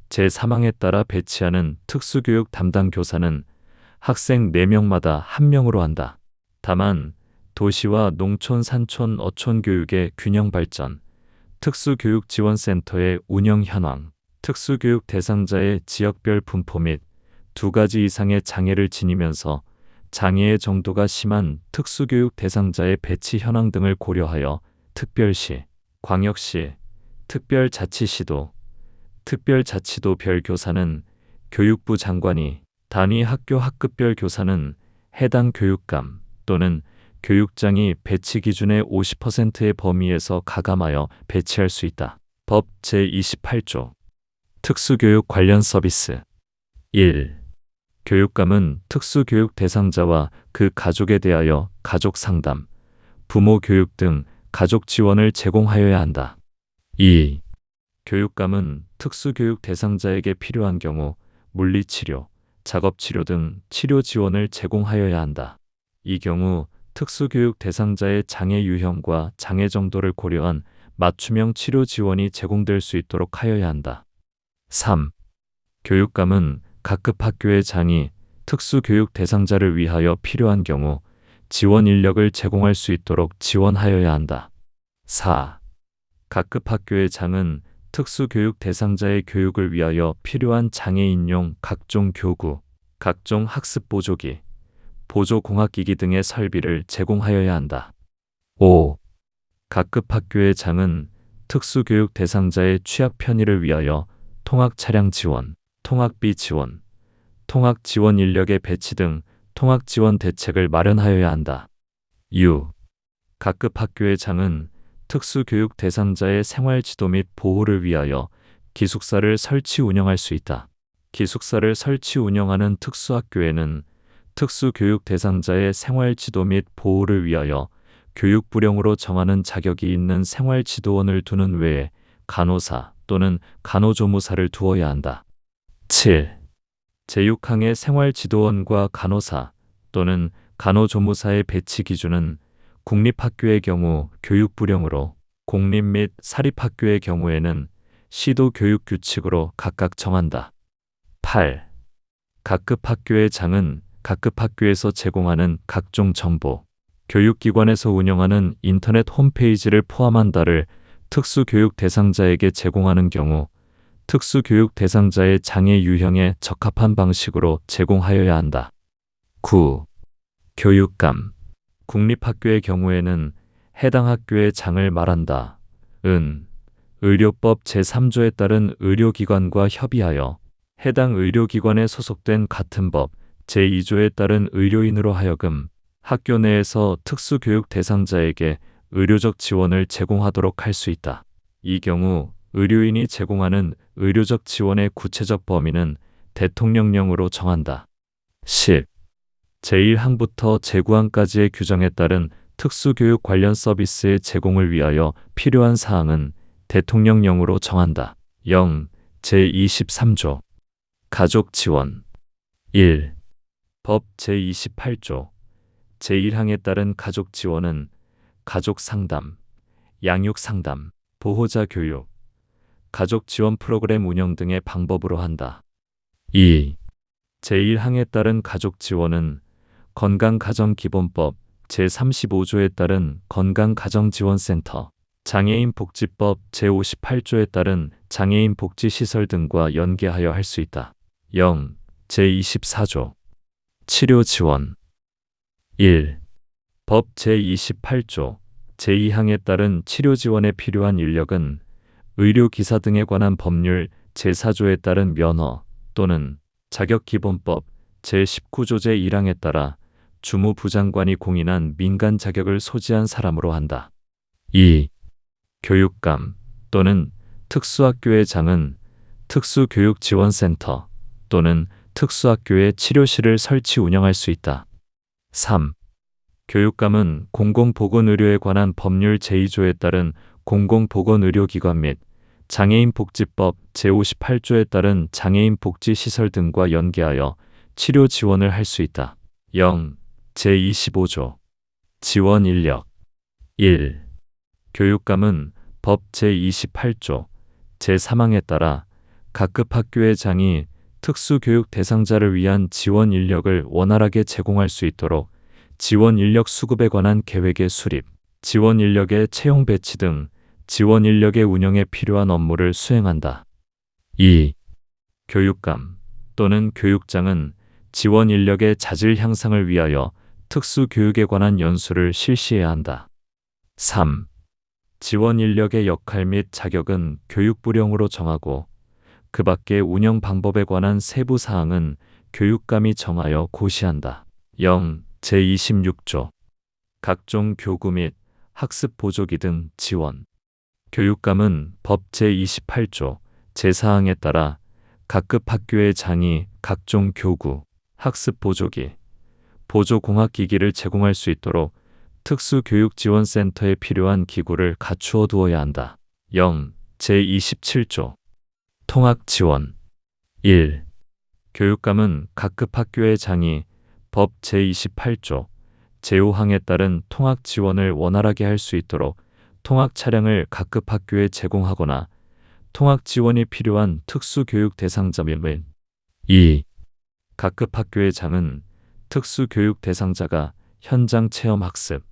제3항에 따라 배치하는 특수교육 담당 교사는 학생 4명마다 1명으로 한다. 다만 도시와 농촌, 산촌, 어촌 교육의 균형 발전, 특수교육지원센터의 운영 현황, 특수교육 대상자의 지역별 분포 및 2가지 이상의 장애를 지니면서 장애의 정도가 심한 특수교육 대상자의 배치 현황 등을 고려하여 특별시, 광역시, 특별자치시도, 특별자치도별 교사는 교육부 장관이, 단위 학교 학급별 교사는 해당 교육감 또는 교육장이 배치 기준의 50%의 범위에서 가감하여 배치할 수 있다. 법 제28조 특수교육 관련 서비스. 1. 교육감은 특수교육 대상자와 그 가족에 대하여 가족 상담, 부모 교육 등 가족 지원을 제공하여야 한다. 2. 교육감은 특수교육 대상자에게 필요한 경우 물리치료, 작업치료 등 치료 지원을 제공하여야 한다. 이 경우 특수교육 대상자의 장애 유형과 장애 정도를 고려한 맞춤형 치료 지원이 제공될 수 있도록 하여야 한다. 3. 교육감은 각급 학교의 장이 특수교육 대상자를 위하여 필요한 경우 지원 인력을 제공할 수 있도록 지원하여야 한다. 4. 각급 학교의 장은 특수교육 대상자의 교육을 위하여 필요한 장애인용 각종 교구, 각종 학습 보조기, 보조공학기기 등의 설비를 제공하여야 한다. 5. 각급 학교의 장은 특수교육 대상자의 취약 편의를 위하여 통학 차량 지원, 통학비 지원, 통학 지원 인력의 배치 등 통학 지원 대책을 마련하여야 한다. 6. 각급 학교의 장은 특수교육 대상자의 생활 지도 및 보호를 위하여 기숙사를 설치 운영할 수 있다. 기숙사를 설치 운영하는 특수학교에는 특수교육 대상자의 생활 지도 및 보호를 위하여 교육부령으로 정하는 자격이 있는 생활 지도원을 두는 외에 간호사 또는 간호조무사를 두어야 한다. 7. 제6항의 생활 지도원과 간호사 또는 간호조무사의 배치 기준은 국립학교의 경우 교육부령으로, 공립 및 사립학교의 경우에는 시도교육규칙으로 각각 정한다. 8. 각급 학교의 장은 각급 학교에서 제공하는 각종 정보, 교육기관에서 운영하는 인터넷 홈페이지를 포함한다를 특수교육 대상자에게 제공하는 경우 특수교육 대상자의 장애 유형에 적합한 방식으로 제공하여야 한다. 9. 교육감. 국립학교의 경우에는 해당 학교의 장을 말한다. 의료법 제3조에 따른 의료기관과 협의하여 해당 의료기관에 소속된 같은 법 제2조에 따른 의료인으로 하여금 학교 내에서 특수교육 대상자에게 의료적 지원을 제공하도록 할 수 있다. 이 경우 의료인이 제공하는 의료적 지원의 구체적 범위는 대통령령으로 정한다. 10. 제1항부터 제9항까지의 규정에 따른 특수교육 관련 서비스의 제공을 위하여 필요한 사항은 대통령령으로 정한다. 0. 제23조 가족 지원 1. 법 제28조 제1항에 따른 가족 지원은 가족 상담, 양육 상담, 보호자 교육, 가족 지원 프로그램 운영 등의 방법으로 한다. 2. 제1항에 따른 가족 지원은 건강가정기본법 제35조에 따른 건강가정지원센터, 장애인복지법 제58조에 따른 장애인복지시설 등과 연계하여 할 수 있다. 0. 제24조 치료지원 1. 법 제28조 제2항에 따른 치료지원에 필요한 인력은 의료기사 등에 관한 법률 제4조에 따른 면허 또는 자격기본법 제19조 제1항에 따라 주무부장관이 공인한 민간 자격을 소지한 사람으로 한다. 2. 교육감 또는 특수학교의 장은 특수교육지원센터 또는 특수학교의 치료실을 설치 운영할 수 있다. 3. 교육감은 공공보건의료에 관한 법률 제2조에 따른 공공보건의료기관 및 장애인복지법 제58조에 따른 장애인복지시설 등과 연계하여 치료 지원을 할 수 있다. 0. 제25조 지원 인력 1. 교육감은 법 제28조 제3항에 따라 각급 학교의 장이 특수교육 대상자를 위한 지원 인력을 원활하게 제공할 수 있도록 지원 인력 수급에 관한 계획의 수립, 지원 인력의 채용 배치 등 지원 인력의 운영에 필요한 업무를 수행한다. 2. 교육감 또는 교육장은 지원 인력의 자질 향상을 위하여 특수교육에 관한 연수를 실시해야 한다. 3. 지원 인력의 역할 및 자격은 교육부령으로 정하고 그 밖의 운영 방법에 관한 세부 사항은 교육감이 정하여 고시한다. 0. 제26조 각종 교구 및 학습 보조기 등 지원 교육감은 법 제28조 제4항에 따라 각급 학교의 장이 각종 교구, 학습 보조기, 보조공학기기를 제공할 수 있도록 특수교육지원센터에 필요한 기구를 갖추어 두어야 한다. 0. 제27조 통학지원 1. 교육감은 각급 학교의 장이 법 제28조 제5항에 따른 통학 지원을 원활하게 할 수 있도록 통학 차량을 각급 학교에 제공하거나 통학 지원이 필요한 특수교육 대상자 및 2. 각급 학교의 장은 특수교육 대상자가 현장 체험 학습,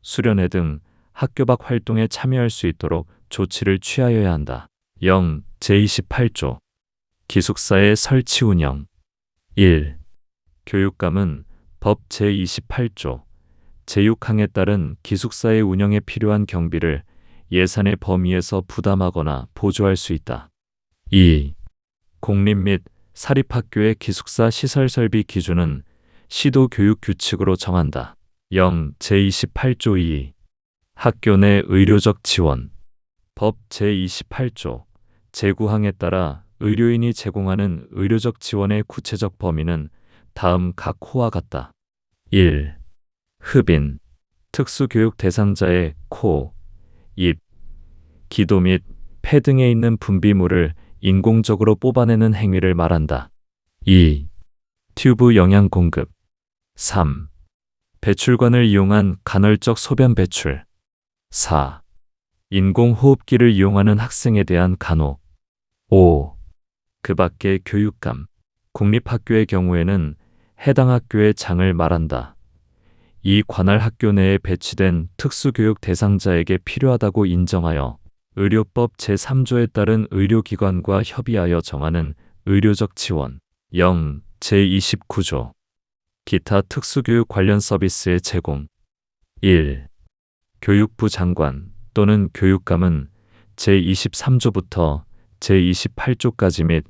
수련회 등 학교 밖 활동에 참여할 수 있도록 조치를 취하여야 한다. 0. 제28조 기숙사의 설치 운영 1. 교육감은 법 제28조 제6항에 따른 기숙사의 운영에 필요한 경비를 예산의 범위에서 부담하거나 보조할 수 있다. 2. 공립 및 사립학교의 기숙사 시설 설비 기준은 시도교육규칙으로 정한다. 0. 제28조 2. 학교 내 의료적 지원 법 제28조 제9항에 따라 의료인이 제공하는 의료적 지원의 구체적 범위는 다음 각 호와 같다. 1. 흡인, 특수교육 대상자의 코, 입, 기도 및 폐 등에 있는 분비물을 인공적으로 뽑아내는 행위를 말한다. 2. 튜브 영양 공급 3. 배출관을 이용한 간헐적 소변 배출 4. 인공호흡기를 이용하는 학생에 대한 간호 5. 그 밖의 교육감, 공립학교의 경우에는 해당 학교의 장을 말한다. 이 관할 학교 내에 배치된 특수교육 대상자에게 필요하다고 인정하여 의료법 제3조에 따른 의료기관과 협의하여 정하는 의료적 지원 0. 제29조 기타 특수교육 관련 서비스의 제공 1. 교육부 장관 또는 교육감은 제23조부터 제28조까지 및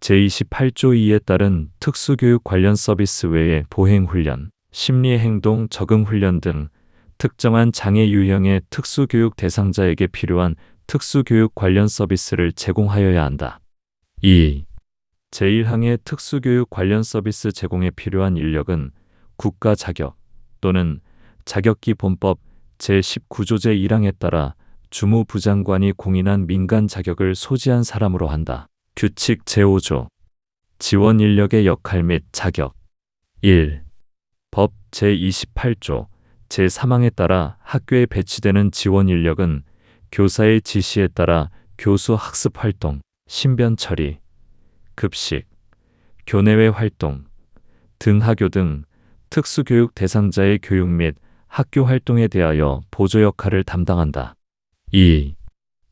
제28조 2에 따른 특수교육 관련 서비스 외에 보행훈련, 심리행동 적응훈련 등 특정한 장애 유형의 특수교육 대상자에게 필요한 특수교육 관련 서비스를 제공하여야 한다. 2. 제1항의 특수교육 관련 서비스 제공에 필요한 인력은 국가 자격 또는 자격기본법 제19조 제1항에 따라 주무부장관이 공인한 민간 자격을 소지한 사람으로 한다. 규칙 제5조 지원 인력의 역할 및 자격 1. 법 제28조 제3항에 따라 학교에 배치되는 지원 인력은 교사의 지시에 따라 교수 학습 활동, 신변 처리, 급식, 교내외 활동, 등하교 등 특수교육 대상자의 교육 및 학교 활동에 대하여 보조 역할을 담당한다. 2.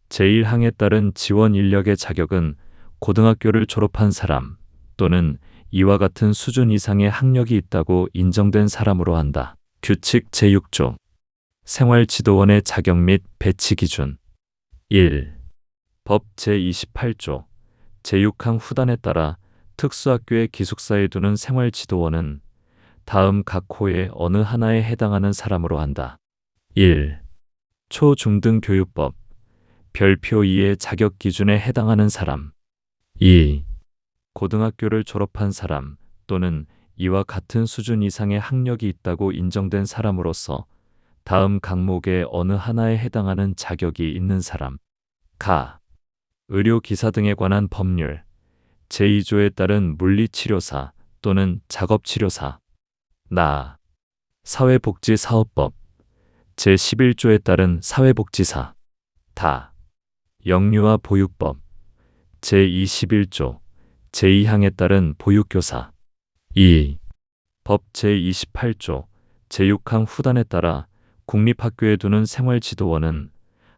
제1항에 따른 지원 인력의 자격은 고등학교를 졸업한 사람 또는 이와 같은 수준 이상의 학력이 있다고 인정된 사람으로 한다. 규칙 제6조 생활지도원의 자격 및 배치 기준 1. 법 제28조 제6항 후단에 따라 특수학교의 기숙사에 두는 생활지도원은 다음 각 호의 어느 하나에 해당하는 사람으로 한다. 1. 초중등교육법 별표 2의 자격 기준에 해당하는 사람 2. 고등학교를 졸업한 사람 또는 이와 같은 수준 이상의 학력이 있다고 인정된 사람으로서 다음 강목의 어느 하나에 해당하는 자격이 있는 사람 가. 의료기사 등에 관한 법률 제2조에 따른 물리치료사 또는 작업치료사 나. 사회복지사업법 제11조에 따른 사회복지사 다. 영유아 보육법 제21조 제2항에 따른 보육교사 2. 법 제28조 제6항 후단에 따라 국립학교에 두는 생활지도원은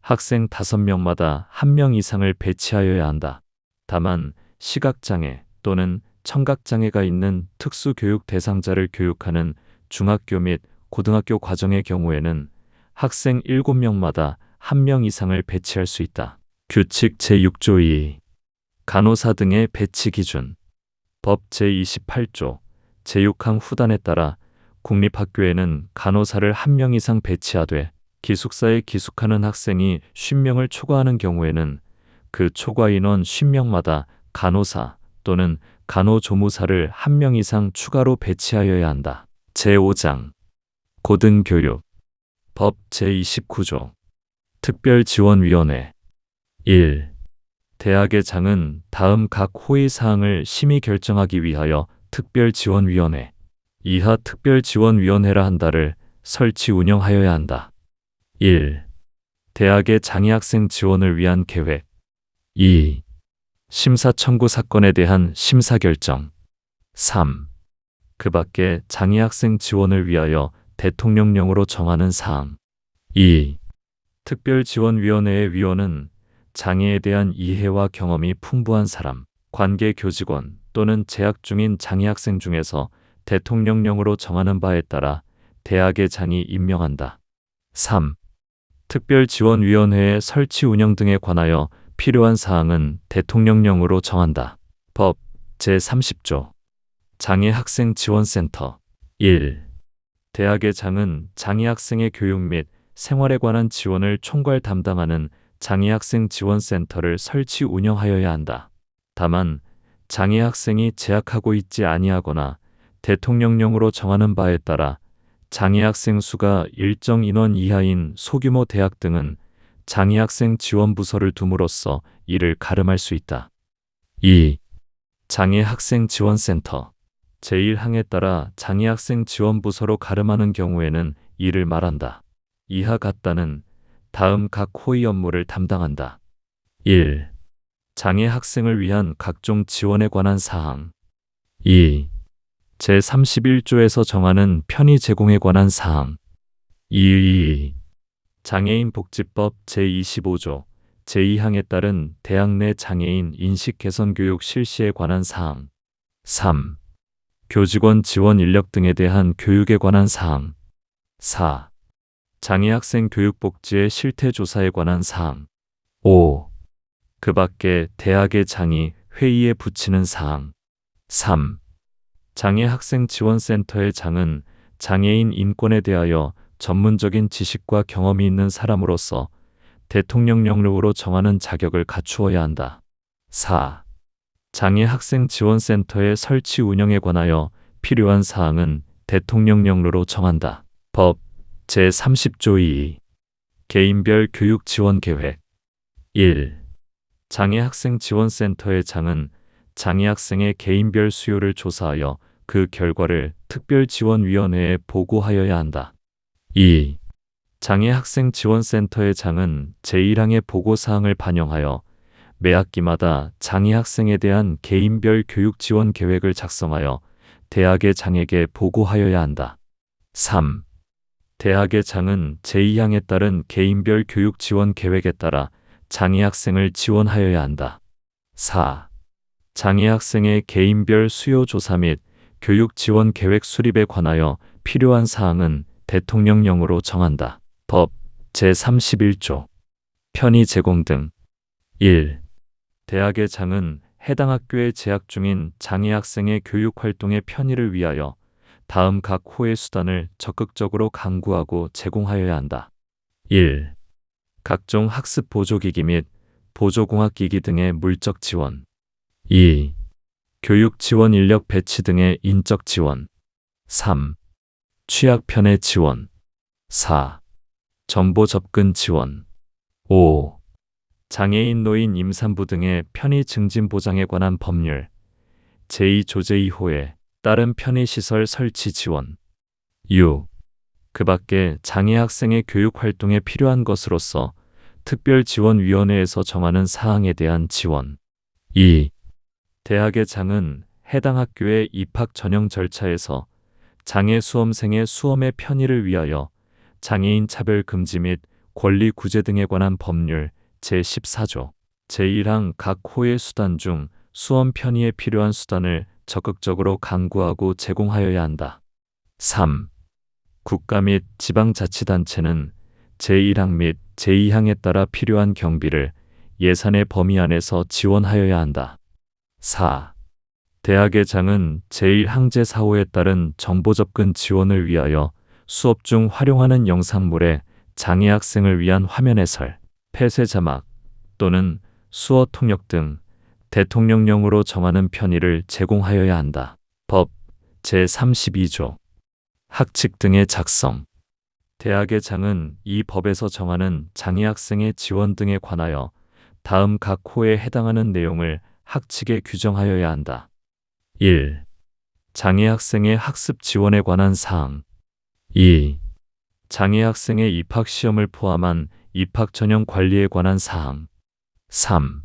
학생 5명마다 1명 이상을 배치하여야 한다. 다만 시각장애 또는 청각장애가 있는 특수교육 대상자를 교육하는 중학교 및 고등학교 과정의 경우에는 학생 7명마다 1명 이상을 배치할 수 있다. 규칙 제6조 2. 간호사 등의 배치 기준 법 제28조 제6항 후단에 따라 국립학교에는 간호사를 1명 이상 배치하되 기숙사에 기숙하는 학생이 50명을 초과하는 경우에는 그 초과 인원 50명마다 간호사 또는 간호조무사를 1명 이상 추가로 배치하여야 한다. 제5장 고등교육 법 제29조 특별지원위원회 1. 대학의 장은 다음 각 호의 사항을 심의 결정하기 위하여 특별지원위원회 이하 특별지원위원회라 한다를 설치 운영하여야 한다. 1. 대학의 장애학생 지원을 위한 계획 2. 심사 청구 사건에 대한 심사 결정 3. 그 밖에 장애학생 지원을 위하여 대통령령으로 정하는 사항 2. 특별지원위원회의 위원은 장애에 대한 이해와 경험이 풍부한 사람, 관계 교직원 또는 재학 중인 장애학생 중에서 대통령령으로 정하는 바에 따라 대학의 장이 임명한다. 3. 특별지원위원회의 설치 운영 등에 관하여 필요한 사항은 대통령령으로 정한다. 법 제30조 장애학생지원센터 1. 대학의 장은 장애학생의 교육 및 생활에 관한 지원을 총괄 담당하는 장애학생지원센터를 설치 운영하여야 한다. 다만 장애학생이 재학하고 있지 아니하거나 대통령령으로 정하는 바에 따라 장애학생 수가 일정 인원 이하인 소규모 대학 등은 장애학생 지원부서를 둠으로써 이를 가름할 수 있다. 2. 장애학생지원센터 제1항에 따라 장애학생 지원부서로 가름하는 경우에는 이를 말한다. 이하 같다는 다음 각 호의 업무를 담당한다. 1. 장애 학생을 위한 각종 지원에 관한 사항 2. 제31조에서 정하는 편의 제공에 관한 사항 2. 장애인 복지법 제25조 제2항에 따른 대학 내 장애인 인식 개선 교육 실시에 관한 사항 3. 교직원 지원 인력 등에 대한 교육에 관한 사항 4. 장애학생 교육복지의 실태조사에 관한 사항 5. 그 밖에 대학의 장이 회의에 붙이는 사항 3. 장애학생지원센터의 장은 장애인 인권에 대하여 전문적인 지식과 경험이 있는 사람으로서 대통령령으로 정하는 자격을 갖추어야 한다. 4. 장애학생지원센터의 설치 운영에 관하여 필요한 사항은 대통령령으로 정한다. 법 제30조 2. 개인별 교육 지원 계획 1. 장애학생지원센터의 장은 장애학생의 개인별 수요를 조사하여 그 결과를 특별지원위원회에 보고하여야 한다. 2. 장애학생지원센터의 장은 제1항의 보고사항을 반영하여 매 학기마다 장애학생에 대한 개인별 교육 지원 계획을 작성하여 대학의 장에게 보고하여야 한다. 3. 대학의 장은 제2항에 따른 개인별 교육 지원 계획에 따라 장애학생을 지원하여야 한다. 4. 장애학생의 개인별 수요 조사 및 교육 지원 계획 수립에 관하여 필요한 사항은 대통령령으로 정한다. 법 제31조 편의 제공 등 1. 대학의 장은 해당 학교에 재학 중인 장애학생의 교육 활동의 편의를 위하여 다음 각 호의 수단을 적극적으로 강구하고 제공하여야 한다. 1. 각종 학습 보조기기 및 보조공학기기 등의 물적 지원 2. 교육 지원 인력 배치 등의 인적 지원 3. 취약 편의 지원 4. 정보 접근 지원 5. 장애인 노인 임산부 등의 편의 증진 보장에 관한 법률 제2조 제2호에 따른 편의시설 설치 지원 6. 그 밖에 장애학생의 교육 활동에 필요한 것으로서 특별지원위원회에서 정하는 사항에 대한 지원 2. 대학의 장은 해당 학교의 입학 전형 절차에서 장애 수험생의 수험의 편의를 위하여 장애인 차별 금지 및 권리 구제 등에 관한 법률 제14조 제1항 각 호의 수단 중 수험 편의에 필요한 수단을 적극적으로 강구하고 제공하여야 한다. 3. 국가 및 지방자치단체는 제1항 및 제2항에 따라 필요한 경비를 예산의 범위 안에서 지원하여야 한다. 4. 대학의 장은 제1항제 사호에 따른 정보 접근 지원을 위하여 수업 중 활용하는 영상물에 장애학생을 위한 화면 해설, 폐쇄 자막 또는 수어 통역 등 대통령령으로 정하는 편의를 제공하여야 한다. 법 제32조 학칙 등의 작성. 대학의 장은 이 법에서 정하는 장애 학생의 지원 등에 관하여 다음 각 호에 해당하는 내용을 학칙에 규정하여야 한다. 1. 장애 학생의 학습 지원에 관한 사항. 2. 장애 학생의 입학 시험을 포함한 입학 전형 관리에 관한 사항. 3.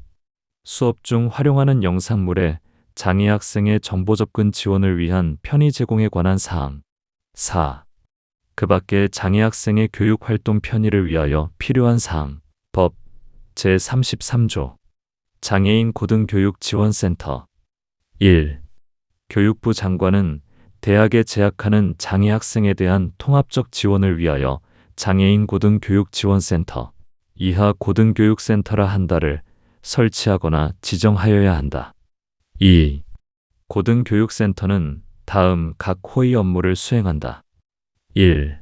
수업 중 활용하는 영상물에 장애 학생의 정보 접근 지원을 위한 편의 제공에 관한 사항. 4. 그 밖에 장애 학생의 교육 활동 편의를 위하여 필요한 사항. 법 제33조 장애인 고등교육지원센터. 1. 교육부 장관은 대학에 재학하는 장애 학생에 대한 통합적 지원을 위하여 장애인 고등교육지원센터 이하 고등교육센터라 한다를 설치하거나 지정하여야 한다. 2. 고등교육센터는 다음 각 호의 업무를 수행한다. 1.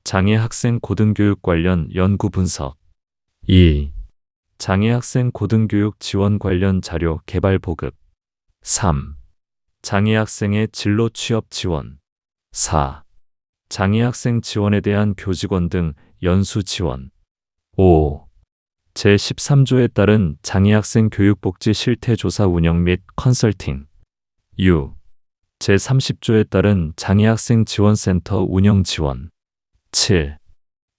장애 학생 고등교육 관련 연구 분석. 2. 장애 학생 고등교육 지원 관련 자료 개발 보급. 3. 장애 학생의 진로 취업 지원. 4. 장애 학생 지원에 대한 교직원 등 연수 지원. 5. 제13조에 따른 장애 학생 교육복지 실태조사 운영 및 컨설팅. 6. 제30조에 따른 장애 학생 지원센터 운영 지원. 7.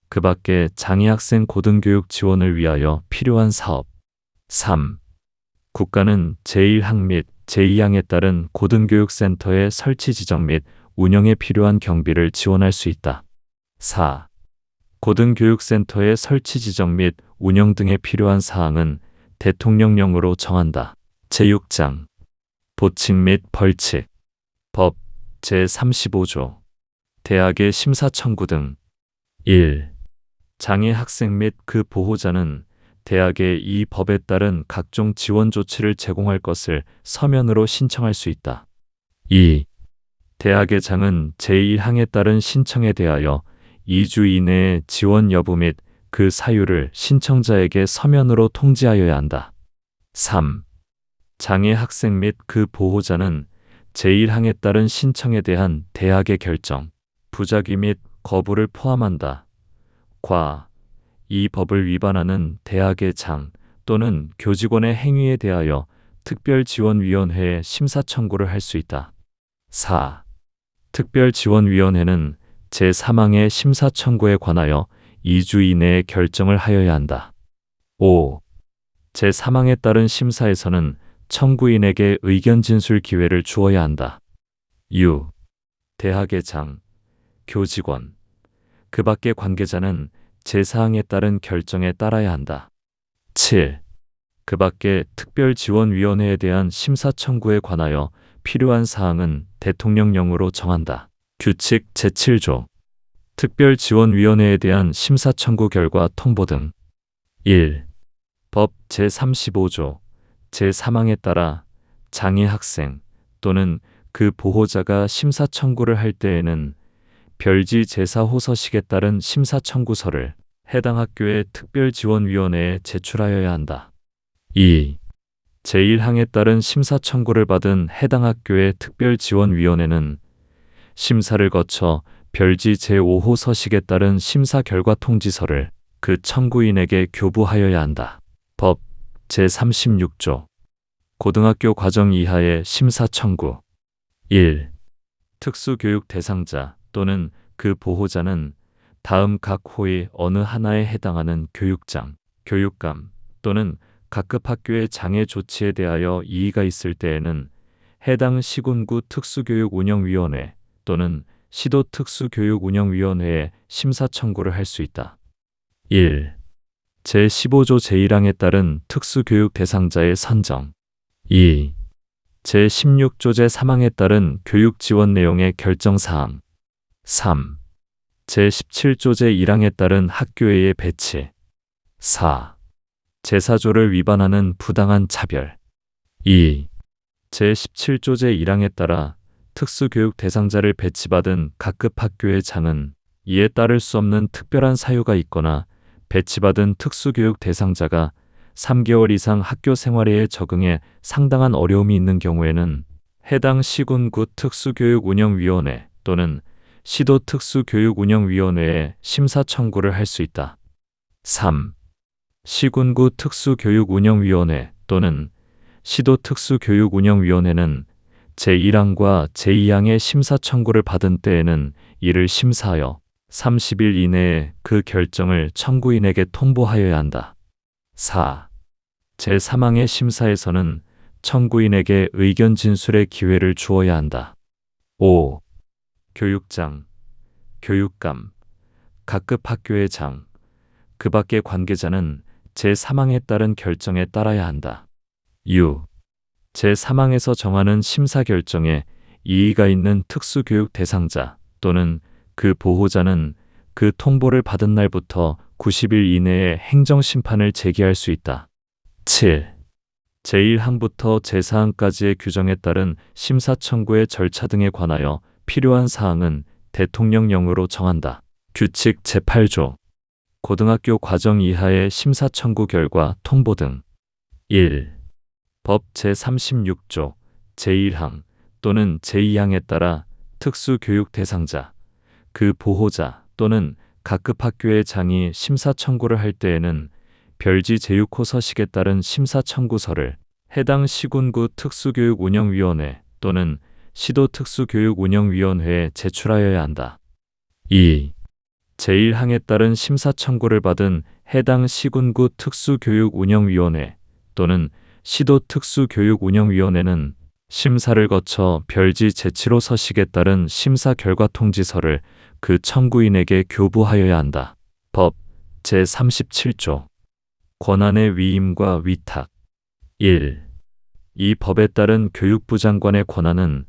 그 밖에 장애 학생 고등교육 지원을 위하여 필요한 사업. 3. 국가는 제1항 및 제2항에 따른 고등교육센터의 설치 지정 및 운영에 필요한 경비를 지원할 수 있다. 4. 고등교육센터의 설치 지정 및 운영 등에 필요한 사항은 대통령령으로 정한다. 제6장 보칙 및 벌칙. 법 제35조 대학의 심사 청구 등. 1. 장애 학생 및 그 보호자는 대학에 이 법에 따른 각종 지원 조치를 제공할 것을 서면으로 신청할 수 있다. 2. 대학의 장은 제1항에 따른 신청에 대하여 2주 이내에 지원 여부 및 그 사유를 신청자에게 서면으로 통지하여야 한다. 3. 장애 학생 및 그 보호자는 제1항에 따른 신청에 대한 대학의 결정, 부작위 및 거부를 포함한다. 과. 이 법을 위반하는 대학의 장 또는 교직원의 행위에 대하여 특별지원위원회에 심사 청구를 할 수 있다. 4. 특별지원위원회는 제3항의 심사 청구에 관하여 2주 이내에 결정을 하여야 한다. 5. 제3항에 따른 심사에서는 청구인에게 의견 진술 기회를 주어야 한다. 6. 대학의 장, 교직원, 그 밖의 관계자는 제4항에 따른 결정에 따라야 한다. 7. 그 밖의 특별지원위원회에 대한 심사 청구에 관하여 필요한 사항은 대통령령으로 정한다. 규칙 제7조 특별지원위원회에 대한 심사 청구 결과 통보 등. 1. 법 제35조 제3항에 따라 장애 학생 또는 그 보호자가 심사 청구를 할 때에는 별지 제사호 서식에 따른 심사 청구서를 해당 학교의 특별지원위원회에 제출하여야 한다. 2. 제1항에 따른 심사 청구를 받은 해당 학교의 특별지원위원회는 심사를 거쳐 별지 제5호 서식에 따른 심사 결과 통지서를 그 청구인에게 교부하여야 한다. 법 제36조 고등학교 과정 이하의 심사 청구. 1. 특수교육 대상자 또는 그 보호자는 다음 각 호의 어느 하나에 해당하는 교육장, 교육감 또는 각급 학교의 장애 조치에 대하여 이의가 있을 때에는 해당 시군구 특수교육운영위원회 또는 시도 특수교육운영위원회에 심사 청구를 할 수 있다. 1. 제15조 제1항에 따른 특수교육 대상자의 선정. 2. 제16조 제3항에 따른 교육 지원 내용의 결정사항. 3. 제17조 제1항에 따른 학교의 배치. 4. 제4조를 위반하는 부당한 차별. 2. 제17조 제1항에 따라 특수교육 대상자를 배치받은 각급 학교의 장은 이에 따를 수 없는 특별한 사유가 있거나 배치받은 특수교육 대상자가 3개월 이상 학교 생활에 적응에 상당한 어려움이 있는 경우에는 해당 시군구 특수교육운영위원회 또는 시도특수교육운영위원회에 심사 청구를 할 수 있다. 3. 시군구 특수교육운영위원회 또는 시도특수교육운영위원회는 제1항과 제2항의 심사 청구를 받은 때에는 이를 심사하여 30일 이내에 그 결정을 청구인에게 통보하여야 한다. 4. 제3항의 심사에서는 청구인에게 의견 진술의 기회를 주어야 한다. 5. 교육장, 교육감, 각급 학교의 장, 그 밖의 관계자는 제3항에 따른 결정에 따라야 한다. 6. 제3항에서 정하는 심사 결정에 이의가 있는 특수교육 대상자 또는 그 보호자는 그 통보를 받은 날부터 90일 이내에 행정심판을 제기할 수 있다. 7. 제1항부터 제4항까지의 규정에 따른 심사 청구의 절차 등에 관하여 필요한 사항은 대통령령으로 정한다. 규칙 제8조. 고등학교 과정 이하의 심사 청구 결과 통보 등. 1. 법 제36조 제1항 또는 제2항에 따라 특수교육 대상자, 그 보호자 또는 각급 학교의 장이 심사 청구를 할 때에는 별지 제6호 서식에 따른 심사 청구서를 해당 시군구 특수교육운영위원회 또는 시도특수교육운영위원회에 제출하여야 한다. 2. 제1항에 따른 심사 청구를 받은 해당 시군구 특수교육운영위원회 또는 시도특수교육운영위원회는 심사를 거쳐 별지 제7호 서식에 따른 심사 결과 통지서를 그 청구인에게 교부하여야 한다. 법 제37조. 권한의 위임과 위탁. 1. 이 법에 따른 교육부 장관의 권한은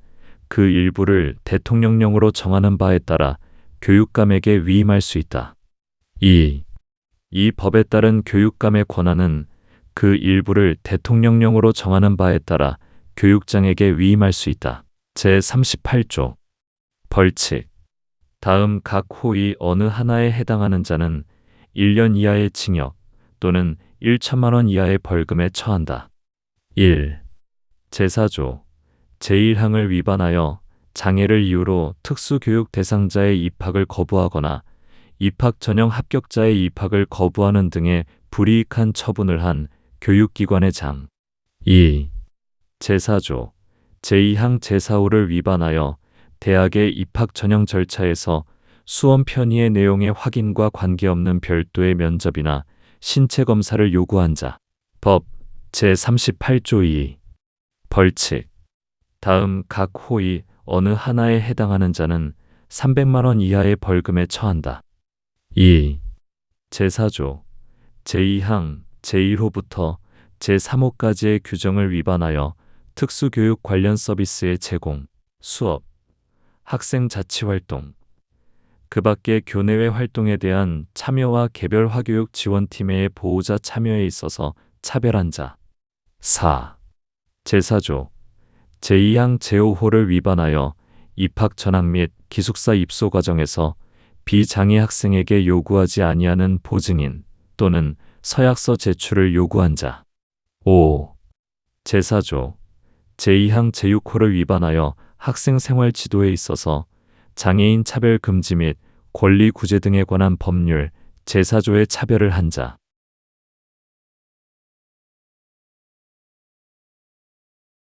그 일부를 대통령령으로 정하는 바에 따라 교육감에게 위임할 수 있다. 2. 이 법에 따른 교육감의 권한은 그 일부를 대통령령으로 정하는 바에 따라 교육장에게 위임할 수 있다. 제38조. 벌칙. 다음 각 호의 어느 하나에 해당하는 자는 1년 이하의 징역 또는 1천만 원 이하의 벌금에 처한다. 1. 제4조. 제1항을 위반하여 장애를 이유로 특수교육 대상자의 입학을 거부하거나 입학 전형 합격자의 입학을 거부하는 등의 불이익한 처분을 한 교육기관의 장. 2. 제4조. 제2항 제4호를 위반하여 대학의 입학 전형 절차에서 수험 편의의 내용의 확인과 관계없는 별도의 면접이나 신체 검사를 요구한 자. 법 제38조 2. 벌칙. 다음 각 호의 어느 하나에 해당하는 자는 300만 원 이하의 벌금에 처한다. 2. 제4조. 제2항 제1호부터 제3호까지의 규정을 위반하여 특수교육 관련 서비스의 제공, 수업, 학생 자치활동, 그 밖의 교내외 활동에 대한 참여와 개별 화교육 지원팀의 보호자 참여에 있어서 차별한 자. 4. 제4조. 제2항 제5호를 위반하여 입학 전학 및 기숙사 입소 과정에서 비장애 학생에게 요구하지 아니하는 보증인 또는 서약서 제출을 요구한 자. 5. 제4조. 제2항 제6호를 위반하여 학생 생활 지도에 있어서 장애인 차별 금지 및 권리 구제 등에 관한 법률 제4조의 차별을 한 자.